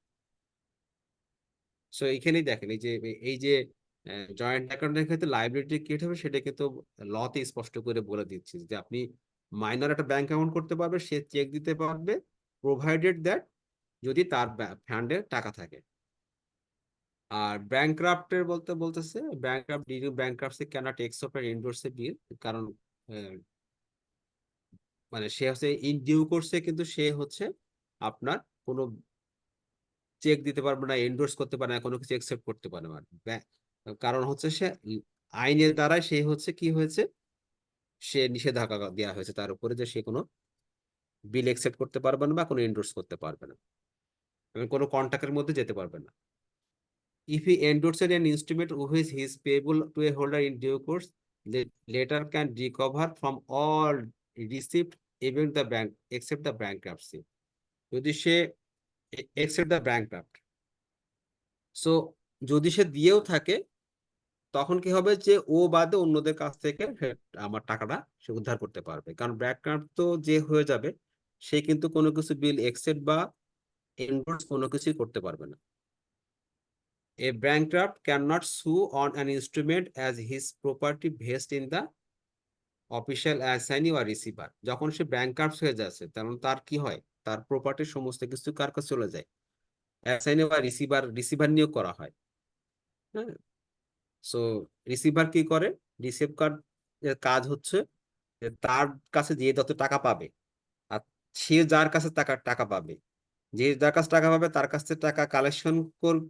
সো এখানেই দেখেন এই যে জয়েন্ট অ্যাকাউন্টের ক্ষেত্রে লাইবিলিটি ক্রিয়েট হবে সেটা কিন্তু লতে স্পষ্ট করে বলে দিচ্ছি যে আপনি মাইনর একটা ব্যাংক অ্যাকাউন্ট করতে পারবে, সে চেক দিতে পারবে প্রোভাইডেড দ্যাট যদি তার ফান্ডে টাকা থাকে। আর ব্যাংক্রাফটের বলতেছে bankrupt due bankruptcy cannot accept and endorse a bill, কারণ মানে সে হচ্ছে ইন ডিউ করছে কিন্তু সে হচ্ছে আপনার কোনো চেক দিতে পারবে না, এন্ডোর্স করতে পারে না, কোনো কিছু একসেপ্ট করতে পারে না। কারণ হচ্ছে সে আইনের দ্বারা সে হচ্ছে কি হয়েছে, সে নিষেধাজ্ঞা দেওয়া হয়েছে তার উপরে যে সে কোনো বিল একসেপ্ট করতে পারবে না বা কোনো এন্ডোর্স করতে পারবে না এবং কোনো কন্ট্রাক্টের মধ্যে যেতে পারবে না। If he endorses an instrument which is payable to a holder in due course, the latter can recover from all received even the bank except the bankruptcy. যদি সে except the bankrupt, so যদি সে দিয়েও থাকে তখন কি হবে যে ও বাদে অন্যদের কাছ থেকে আমার টাকাটা সে উদ্ধার করতে পারবে, কারণ ব্যাংক্রাফট তো যে হয়ে যাবে সে কিন্তু কোনো কিছু বিল একসেপ্ট বা এন্ডোর্স কোনো কিছুই করতে পারবে না। A bankrupt cannot sue on an instrument as his property vests in the official assignee or receiver. যখন সে ব্যাংক্রাফট হয়ে যাচ্ছে তখন তার কি হয়, তার প্রপার্টির সমস্ত কিছু কার কাছে চলে যায়, অ্যাসাইনি বা রিসিভার নিয়োগ করা হয়। হ্যাঁ, সো রিসিভার কি করে, রিসিভ কার্ড এর কাজ হচ্ছে যে তার কাছে যে যত টাকা পাবে আর সে যার কাছে টাকা পাবে, যে যার কাছে টাকা পাবে তার কাছ থেকে টাকা কালেকশন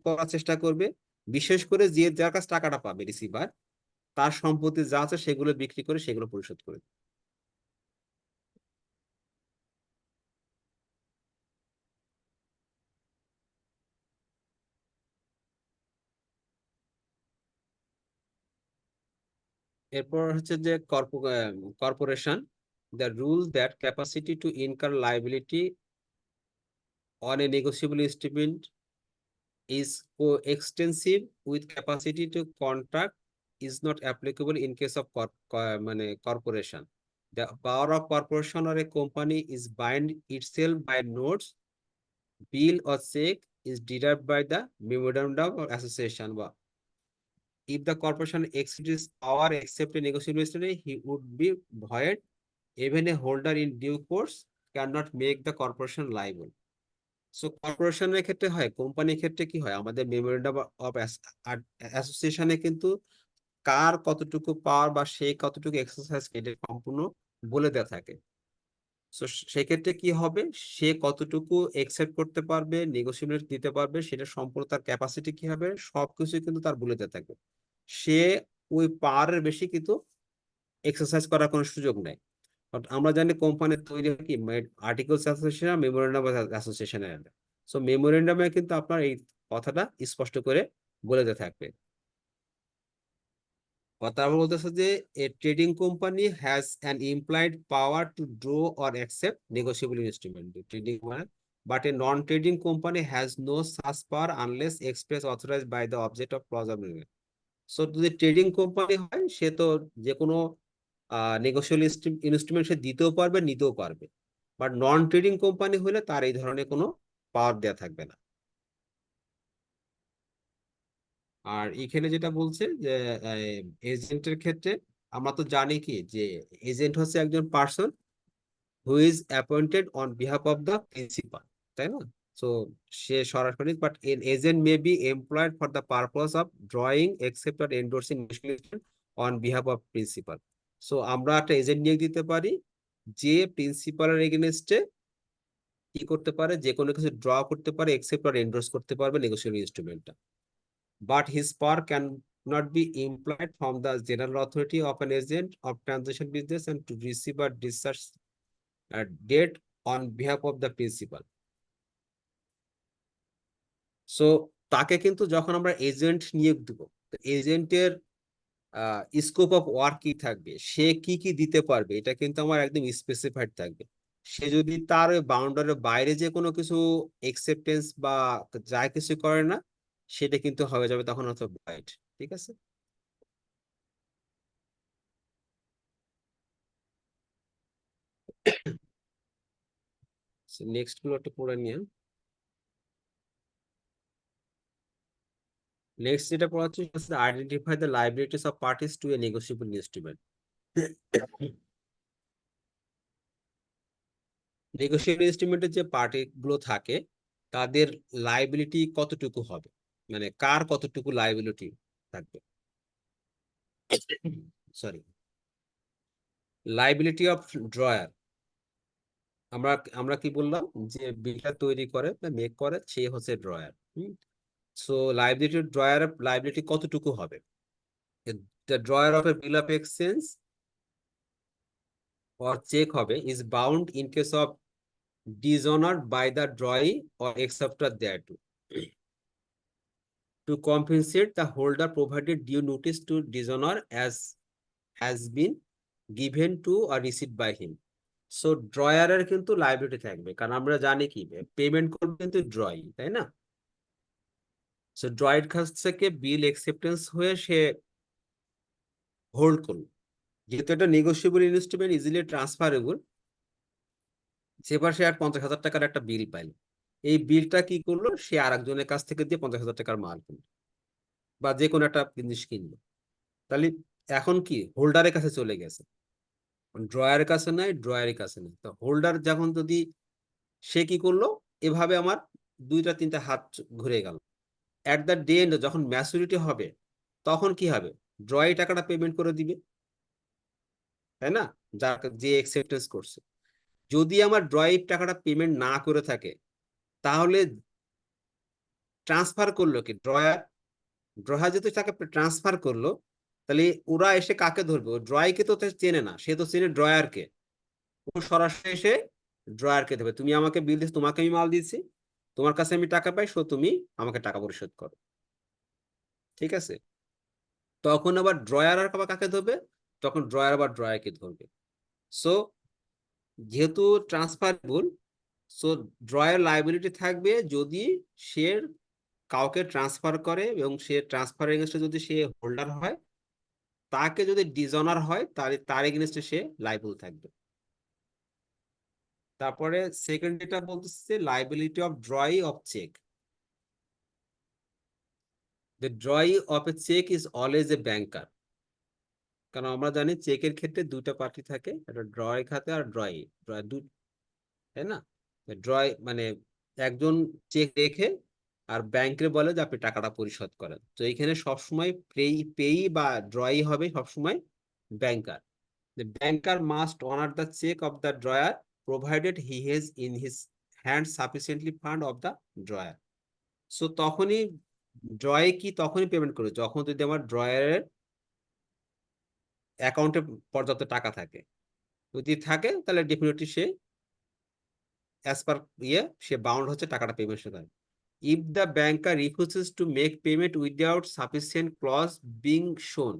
করার চেষ্টা করবে, বিশেষ করে যে যার কাছে টাকাটা পাবে রিসিভার তার সম্পত্তি যা আছে সেগুলো বিক্রি করে সেগুলো পরিশোধ করে দেবে। এরপর হচ্ছে যে corporation, the rule that capacity to incur liability on a negotiable instrument is coextensive with capacity to contract is not applicable in case of মানে corporation. The power of corporation or a company is bind itself by notes, bill or check is derived by the memorandum of association. If the corporation exceeds its power except a negotiable instrument, he would be void. Even a holder in due course cannot make the corporation liable. So কর্পোরেশনের ক্ষেত্রে হয়, কোম্পানির ক্ষেত্রে কি হয়, আমাদের memorandum of অ্যাসোসিয়েশনে কিন্তু কার কতটুকু পাওয়ার বা সে কতটুকু এক্সারসাইজ এটা সম্পূর্ণ বলে দেওয়া থাকে। সো সেক্ষেত্রে কি হবে, সে কতটুকু একসেপ্ট করতে পারবে, নেগোসিয়েট দিতে পারবে, সেটা সম্পূর্ণ তার ক্যাপাসিটি কি হবে সবকিছু কিন্তু তার বলে দেওয়া থাকবে। সে ওই পাওয়ারের বেশি কিন্তু এক্সারসাইজ করার কোনো সুযোগ নেই। আমরা জানি কোম্পানির তৈরি হয় কি আর্টিকেলস অ্যাসোসিয়েশন, মেমোরেন্ডাম অ্যাসোসিয়েশনের। সো মেমোরেন্ডামে কিন্তু আপনার এই কথাটা স্পষ্ট করে বলে দেওয়া থাকবে। কথা বলতেছে যে a trading company has an implied power to draw or accept negotiable instrument trading মানে, but a non trading company has no such power unless express authorised by the object of clause of agreement. So যদি trading company হয় সে তো যে কোনো negotiable instrument সে দিতেও পারবে নিতেও পারবে, বাট নন ট্রেডিং কোম্পানি হলে তার এই ধরনের কোনো পাওয়ার দেওয়া থাকবে না। আর এখানে যেটা বলছে যে এজেন্টের ক্ষেত্রে আমরা তো জানি কি যে এজেন্ট হচ্ছে একজন person who is appointed on behalf of the principal, তাই না? সো সে সরাসরি, but N agent may be employed for the purpose of drawing except or এন্ডোর্সিং on behalf of principal. So আমরা একটা এজেন্ট নিয়োগ দিতে পারি যে প্রিন্সিপালের এগেনস্টে কি করতে পারে, যে কোনো কিছু ড্র করতে পারে, একসেপ্ট আর এন্ডোর্স করতে পারবে নেগোসিয়েবল ইনস্ট্রুমেন্টটা, but his power can not be employed from the general authority of an agent of transaction business and to receive আর discharge debt on behalf of the principal. So তাকে কিন্তু যখন আমরা agent নিয়োগ দিব, এজেন্টের স্কোপ অফ ওয়ার্ক কি থাকবে, সে কি কি দিতে পারবে, এটা কিন্তু আমার একদম স্পেসিফাইড থাকবে। সে যদি তার ওই বাউন্ডারির বাইরে যে কোনো কিছু একসেপ্টেন্স বা যা কিছু করে না, সেটা কিন্তু হয়ে যাবে তখন হয়তো বাইট। ঠিক আছে, নেক্সট গুলো একটু পড়ে নিয়ে নেক্সট যেটা পড়া হচ্ছে identify the liabilities of parties to a negotiable instrument. Negotiable ইনস্ট্রুমেন্টের যে পার্টি গুলো থাকে তাদের লাইবিলিটি কতটুকু হবে, মানে কার কতটুকু লাইবিলিটি থাকবে। সরি, লাইবিলিটি অফ ড্রয়ার, আমরা আমরা কি বললাম যে বিলটা তৈরি করে বা মেক করে সে হচ্ছে drawer. So liability drawer liability কতটুকু হবে, the drawer of a bill of exchange or check হবে is bound in case of dishonor by the drawee or acceptor thereto to compensate the holder provided due notice to dishonor as has been given to or received by him. So ড্রয়ারের কিন্তু liability থাকবে, কারণ আমরা জানি কি payment করবে কিন্তু ড্রয়ি, তাই না? সো ড্রয়ের কাছ থেকে বিল অ্যাকসেপ্টেন্স হয়ে সে হোল্ড করলো, যেহেতু এটা নেগোশিয়েবল ইনস্ট্রুমেন্ট ইজিলি ট্রান্সফারেবল, সেবার সে আর 50,000 টাকার একটা বিল পাইল, এই বিলটা কি করলো সে আর একজনের কাছ থেকে দিয়ে 50,000 টাকার মাল কিনলো বা যে কোনো একটা জিনিস কিনলো, তাহলে এখন কি হোল্ডারের কাছে চলে গেছে, ড্রয়ারের কাছে নাই, ড্রয়ারের কাছে নাই। তো হোল্ডার যখন যদি সে কি করলো এভাবে আমার 2-3 হাত ঘুরে গেল, এট দ্য ডে এন্ড যখন ম্যাচুরিটি হবে তখন কি হবে, ড্রয় টাকাটা পেমেন্ট করে দিবে, তাই না, যার যে অ্যাকসেপ্টেন্স করছে। যদি আমার ড্রয় টাকাটা পেমেন্ট না করে থাকে তাহলে ট্রান্সফার করলো কি ড্রয়ার, ড্রয়ার যেহেতু তাকে ট্রান্সফার করলো তাহলে ওরা এসে কাকে ধরবে, ও ড্রয়কে তো চেনে না, সে তো চেনে ড্রয়ারকে, ও সরাসরি এসে ড্রয়ারকে দেবে, তুমি আমাকে বিল দিচ্ছ, তোমাকে আমি মাল দিচ্ছি, তোমার কাছে আমি টাকা পাই, সো তুমি আমাকে টাকা পরিশোধ করো, ঠিক আছে। তখন আবার ড্রয়ার আর কাকে ধরবে, তখন ড্রয়ার আবার ড্রয়ারকে ধরবে। সো যেহেতু ট্রান্সফারেবল, সো ড্রয়ার লাইবিলিটি থাকবে যদি সে কাউকে ট্রান্সফার করে এবং সে ট্রান্সফার এগেনস্টে যদি সে হোল্ডার হয়, তাকে যদি ডিসঅনার হয় তাহলে তার এগেনস্টে সে লাইবল থাকবে। তারপরে সেকেন্ড যেটা বলতেছে liability of drawee of cheque. The drawee of a check is always a banker, কারণ আমরা জানি চেকের ক্ষেত্রে দুইটা পার্টি থাকে, একটা ড্রয় খাতে আর ড্রয়ি, তাই না। ড্রয় মানে একজন চেক রেখে আর ব্যাংকে বলে যে আপনি টাকাটা পরিশোধ করেন, তো এইখানে সবসময় পেই বা ড্রয়ি হবে সবসময় ব্যাংকার। The banker must honor the check of the drawer provided he has in his hand sufficiently fund of the drawer. So তখনই ড্রয়ে কি তখনই পেমেন্ট করে যখন যদি আমার ড্রয়ারের অ্যাকাউন্টে পর্যাপ্ত টাকা থাকে, যদি থাকে তাহলে ডেফিনেটলি সে অ্যাজ পার সে বাউন্ড হচ্ছে টাকাটা পেমেন্ট করতে হবে। If the banker refuses to make payment without sufficient clause being shown,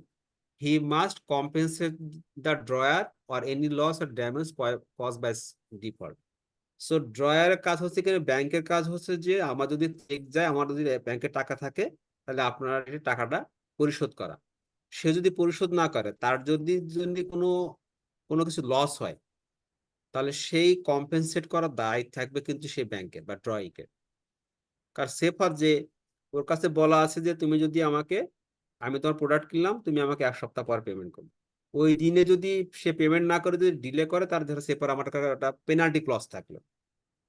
he must compensate the drawer or any loss or damage caused by default. So ড্রয়ারের কাজ হচ্ছে কি, ব্যাংকের কাজ হচ্ছে যে আমার যদি চেক যায়, আমার যদি ব্যাংকে টাকা থাকে তাহলে আপনার টাকাটা পরিশোধ করা। সে যদি পরিশোধ না করে, তার যদি যদি কোনো কোনো কিছু লস হয় তাহলে সেই কম্পেনসেট করার দায় থাকবে কিন্তু সেই ব্যাংকের বা ড্রয়িকে। কারণ সেফার যে ওর কাছে বলা আছে যে তুমি যদি আমাকে, আমি তোমার প্রোডাক্ট কিনলাম, তুমি আমাকে 1 সপ্তাহ পর পেমেন্ট করবে, ওই দিনে যদি সে পেমেন্ট না করে যদি ডিলে করে তার ধরো সেফার আমার একটা পেনাল্টি ক্লজ থাকলো।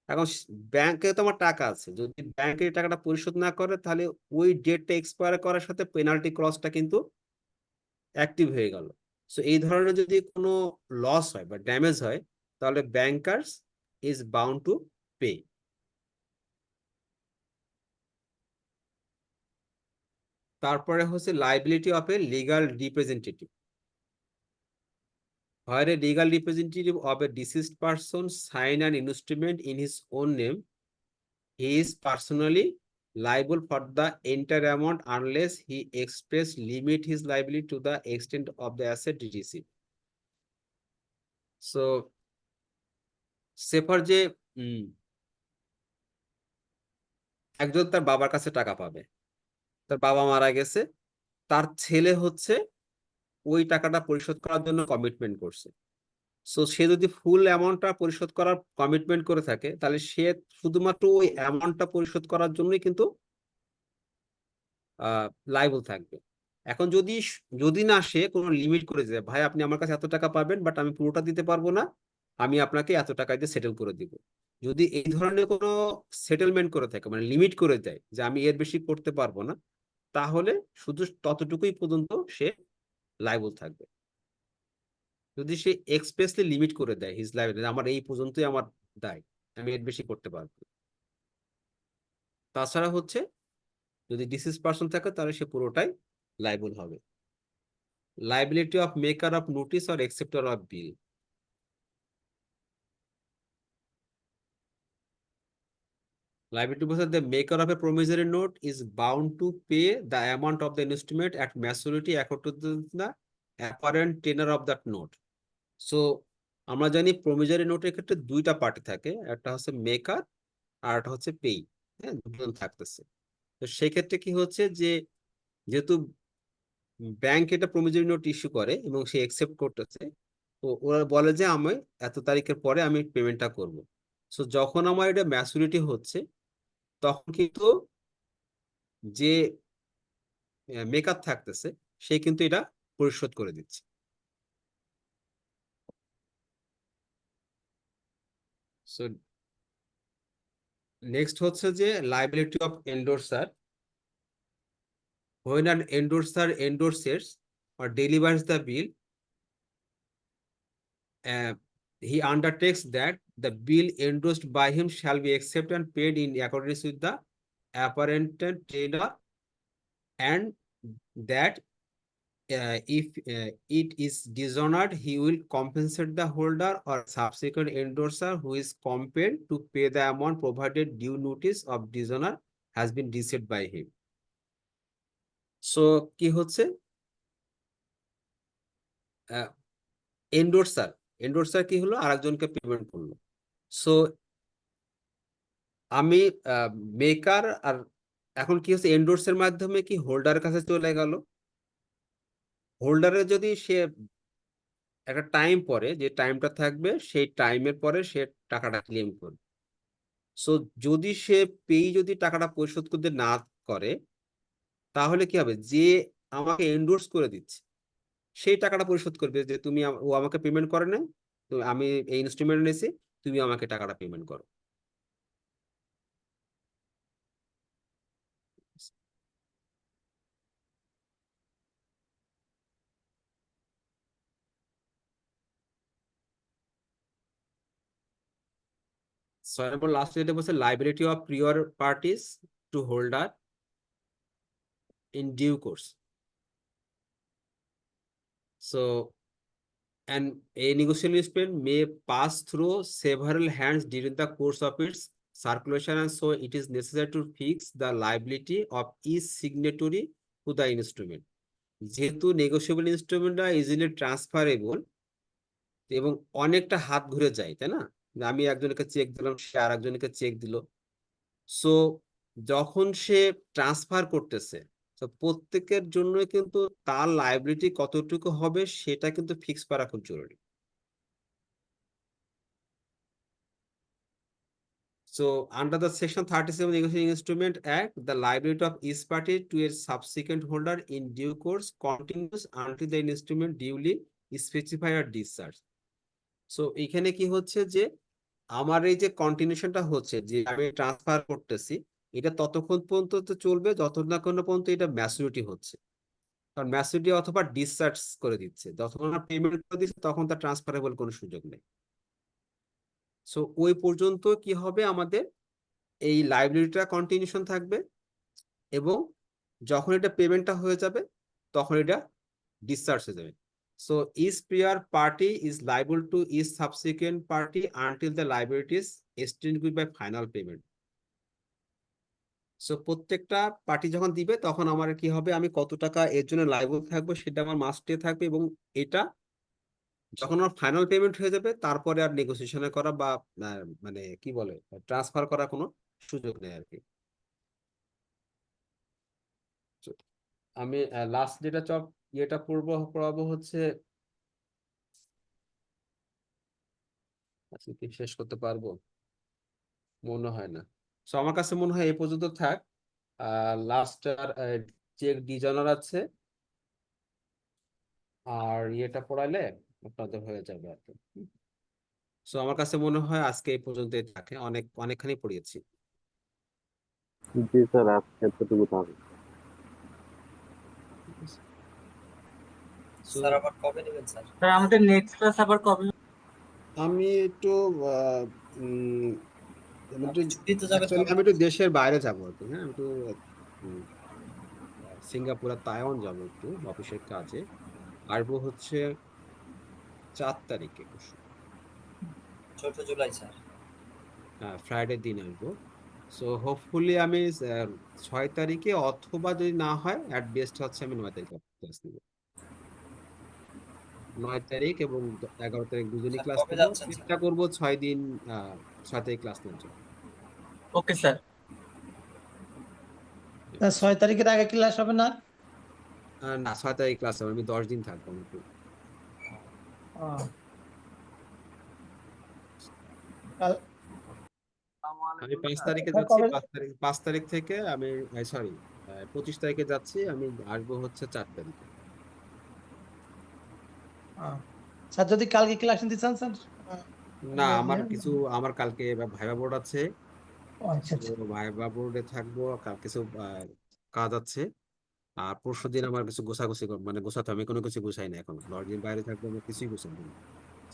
এখন ব্যাংকে তো আমার টাকা আছে, যদি ব্যাংকে টাকাটা পরিশোধ না করে তাহলে ওই ডেটটা এক্সপায়ার করার সাথে পেনাল্টি ক্লজটা কিন্তু অ্যাক্টিভ হয়ে গেল। সো এই ধরনের যদি কোনো লস হয় বা ড্যামেজ হয় তাহলে bankers is bound to pay. তারপরে হচ্ছে liability of a legal representative. Where a legal representative of a deceased person sign an instrument in his own name, he is personally liable for the entire amount unless he express limit his liability to the extent of the asset received. So, সেফার যে একজন তার বাবার কাছে টাকা পাবে, তার বাবা মারা গেছে, তার ছেলে হচ্ছে ওই টাকাটা পরিশোধ করার জন্য কমিটমেন্ট করছে। সো সে যদি ফুল অ্যামাউন্টটা পরিশোধ করার কমিটমেন্ট করে থাকে তাহলে সে শুধুমাত্র ওই অ্যামাউন্টটা পরিশোধ করার জন্যই কিন্তু লাইবল থাকবে। এখন যদি না সে কোনো লিমিট করে দেয়, ভাই আপনি আমার কাছে এত টাকা পাবেন বাট আমি পুরোটা দিতে পারবো না, আমি আপনাকে এত টাকা দিয়ে সেটেল করে দিব, যদি এই ধরনের কোনো সেটেলমেন্ট করে থাকে মানে লিমিট করে দেয় যে আমি এর বেশি করতে পারবো না, তাহলে শুধু ততটুকুই পর্যন্ত সে লাইবল থাকবে। যদি সে এক্সপ্রেসলি লিমিট করে দেয় হিজ লাইবিলিটি, আমার এই পর্যন্তই আমার দায়, আমি এর বেশি করতে পারবো না। তাছাড়া হচ্ছে যদি ডিসিজ পার্সন থাকে তাহলে সে পুরোটাই লাইবল হবে। Liability of maker of notice or acceptor of bill. Liability was the maker of a promissory note is bound to pay the amount of the instrument at maturity according to the apparent tenor of that note. So আমরা জানি প্রমিসারি নোটের ক্ষেত্রে দুইটা party থাকে, একটা হচ্ছে maker আর একটা হচ্ছে পেই। হ্যাঁ, দুজন থাকতেছে। তো সেক্ষেত্রে কি হচ্ছে যে যেহেতু ব্যাংক এটা প্রমিসারি নোট ইস্যু করে এবং সে একসেপ্ট করতেছে, তো ওরা বলে যে আমি এত তারিখের পরে আমি পেমেন্টটা করব। সো যখন আমার এটা ম্যাচুরিটি হচ্ছে তখন কিন্তু যে মেকআপ থাকতেছে সে কিন্তু এটা পরিশোধ করে দিচ্ছে। সো নেক্সট হচ্ছে যে liability of endorser. When an endorser endorses or delivers the bill, he undertakes that the bill endorsed by him shall be accepted and paid in accordance with the apparent tenor, and that if it is dishonored, he will compensate the holder or subsequent endorser who is compelled to pay the amount provided due notice of dishonor has been received by him. So কি হচ্ছে এন্ডোর্সার কি হলো, আরেকজনকে payment করলো। So আমি maker আর এখন কি হচ্ছে এন্ডোর্সের মাধ্যমে কি হোল্ডারের কাছে চলে গেল। হোল্ডারের যদি সে একটা টাইম পরে, যে টাইমটা থাকবে সেই টাইমের পরে সে টাকাটা ক্লেম করবে। সো যদি সে যদি টাকাটা পরিশোধ করতে না করে, তাহলে কি হবে, যে আমাকে এন্ডোর্স করে দিচ্ছে সেই টাকাটা পরিশোধ করবে যে তুমি ও আমাকে পেমেন্ট করে না, তো আমি এই ইনস্ট্রুমেন্ট নিয়েছি, তুমি আমাকে টাকাটা পেমেন্ট করো। ছয় নম্বর লাস্ট যেটা বলছে liability of prior parties two holder in due course. So and a negotiation instrument may pass through several hands during the course of its circulation, and so it is necessary to fix the liability of each signatory to the instrument. যেহেতু negotiable ইনস্ট্রুমেন্টটা easily transferable এবং অনেকটা হাত ঘুরে যায়, তাই না, আমি একজনকে চেক দিলাম সে আর একজনকে চেক দিল। সো যখন সে ট্রান্সফার করতেছে, তো প্রত্যেকের জন্য কিন্তু তার লাইবিলিটি কতটুকু হবে সেটা কিন্তু ফিক্স করা খুব জরুরি। So under the section 37 Negotiating Instrument Act, the liability of each party to a subsequent holder in due course continues until the instrument duly specified or discharged. So এখানে কি হচ্ছে যে আমার এই যে কন্টিনিউশনটা হচ্ছে যে আমি ট্রান্সফার করতেছি, এটা ততক্ষণ পর্যন্ত তো চলবে যতক্ষণ না পর্যন্ত এটা ম্যাচুরিটি হচ্ছে। কারণ ম্যাচুরিটি অথবা ডিসচার্জ করে দিচ্ছে, যতক্ষণ না পেমেন্ট করে দিচ্ছে তখন তার ট্রান্সফারেবল কোনো সুযোগ নেই। সো ওই পর্যন্ত কি হবে, আমাদের এই লাইবিলিটিটা কন্টিনিউশন থাকবে এবং যখন এটা পেমেন্টটা হয়ে যাবে তখন এটা ডিসচার্জ হয়ে যাবে। So each prior party is liable to each subsequent party until the liability is extinguished by final payment. So প্রত্যেকটা পার্টি যখন দিবে তখন আমার কি হবে, আমি কত টাকা এর জন্য লাইবল থাকবো সেটা আমার মাস্টে থাকবে, এবং এটা যখন আমার ফাইনাল পেমেন্ট হয়ে যাবে তারপরে আর নেগোসিয়েশনে করা বা মানে কি বলে ট্রান্সফার করা কোনো সুযোগ নেই আর কি। তো আমি লাস্ট যেটা ইয়েটা পড়াবো হচ্ছে, আজকে কি শেষ করতে পারবো মনে হয় না। সো আমার কাছে মনে হয় এই পর্যন্ত থাক। লাস্ট আর চেক ডিজাইনার আছে, আর ইয়েটা পড়াইলে আপনাদের হয়ে যাবে আর কি। সো আমার কাছে মনে হয় আজকে এই পর্যন্তই থাকে, অনেকখানি পড়িয়েছি। জি স্যার, আজকে এতটুকু থাকবে। So, স্যার আবার কবে নেবেন স্যার? স্যার আমাদের নেক্সট ক্লাস আবার কবে? আমি একটু আপনি ছুটিতে যাবেন actually কবে? আমি একটু দেশের বাইরে যাবো আর কি। হ্যাঁ, আমি একটু উম, সিঙ্গাপুর আর তাইওয়ান যাবো একটু অফিসের কাজে। আসবো হচ্ছে 4 তারিখে, 4 জুলাই স্যার। ফ্রাইডে দিন আসবো। সো হোপফুলি আমি 6 তারিখে, অথবা যদি না হয় অ্যাট বেস্ট হচ্ছে আমি 9 তারিখে ক্লাস নিব। 9 তারিখ এবং 11 তারিখ দুজনই স্যার ক্লাস কবে নিব। যাচ্ছেন স্যার? চেষ্টা করবো 6 দিন 6 তারিখ ক্লাস নেওয়ার জন্য। Okay sir. 6 তারিখের আগে ক্লাস হবে না? না, 6 তারিখ ক্লাস হবে, আমি 10 দিন থাকবো কিন্তু। কাল- আমি 5 তারিখে স্যার যাচ্ছি, কবে? 5 তারিখ থেকে আমি সরি 25 তারিখে যাচ্ছি, আমি আসবো হচ্ছে 4 তারিখে। স্যার যদি কালকে ক্লাস নিতে চান স্যার? না, আমার কালকে ভাইবা বোর্ড আছে, আচ্ছা আচ্ছা। ভাইবা বোর্ডে থাকবো, কাল কিছু কাজ আছে, আর পরশু দিন আমার কিছু গোছাগুছি মানে গোছাতে হবে। আমি কোনো কিছু গোছাই না এখন, 10 দিন বাইরে থাকবো, আমি কিছুই গোছাবো না।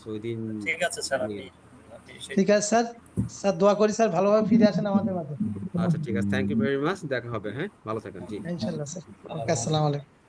So, ওই দিন ঠিক আছে স্যার, আমি- আপনি ঠিক আছে স্যার, স্যার দোয়া করি স্যার ভালোভাবে ফিরে আসেন আমাদের মাঝে। আচ্ছা ঠিক আছে, থ্যাংক ইউ ভেরি মাচ, দেখা হবে। হ্যাঁ, ভালো থাকেন। জি। ইনশাআল্লাহ স্যার। ওকে, আসসালামু আলাইকুম।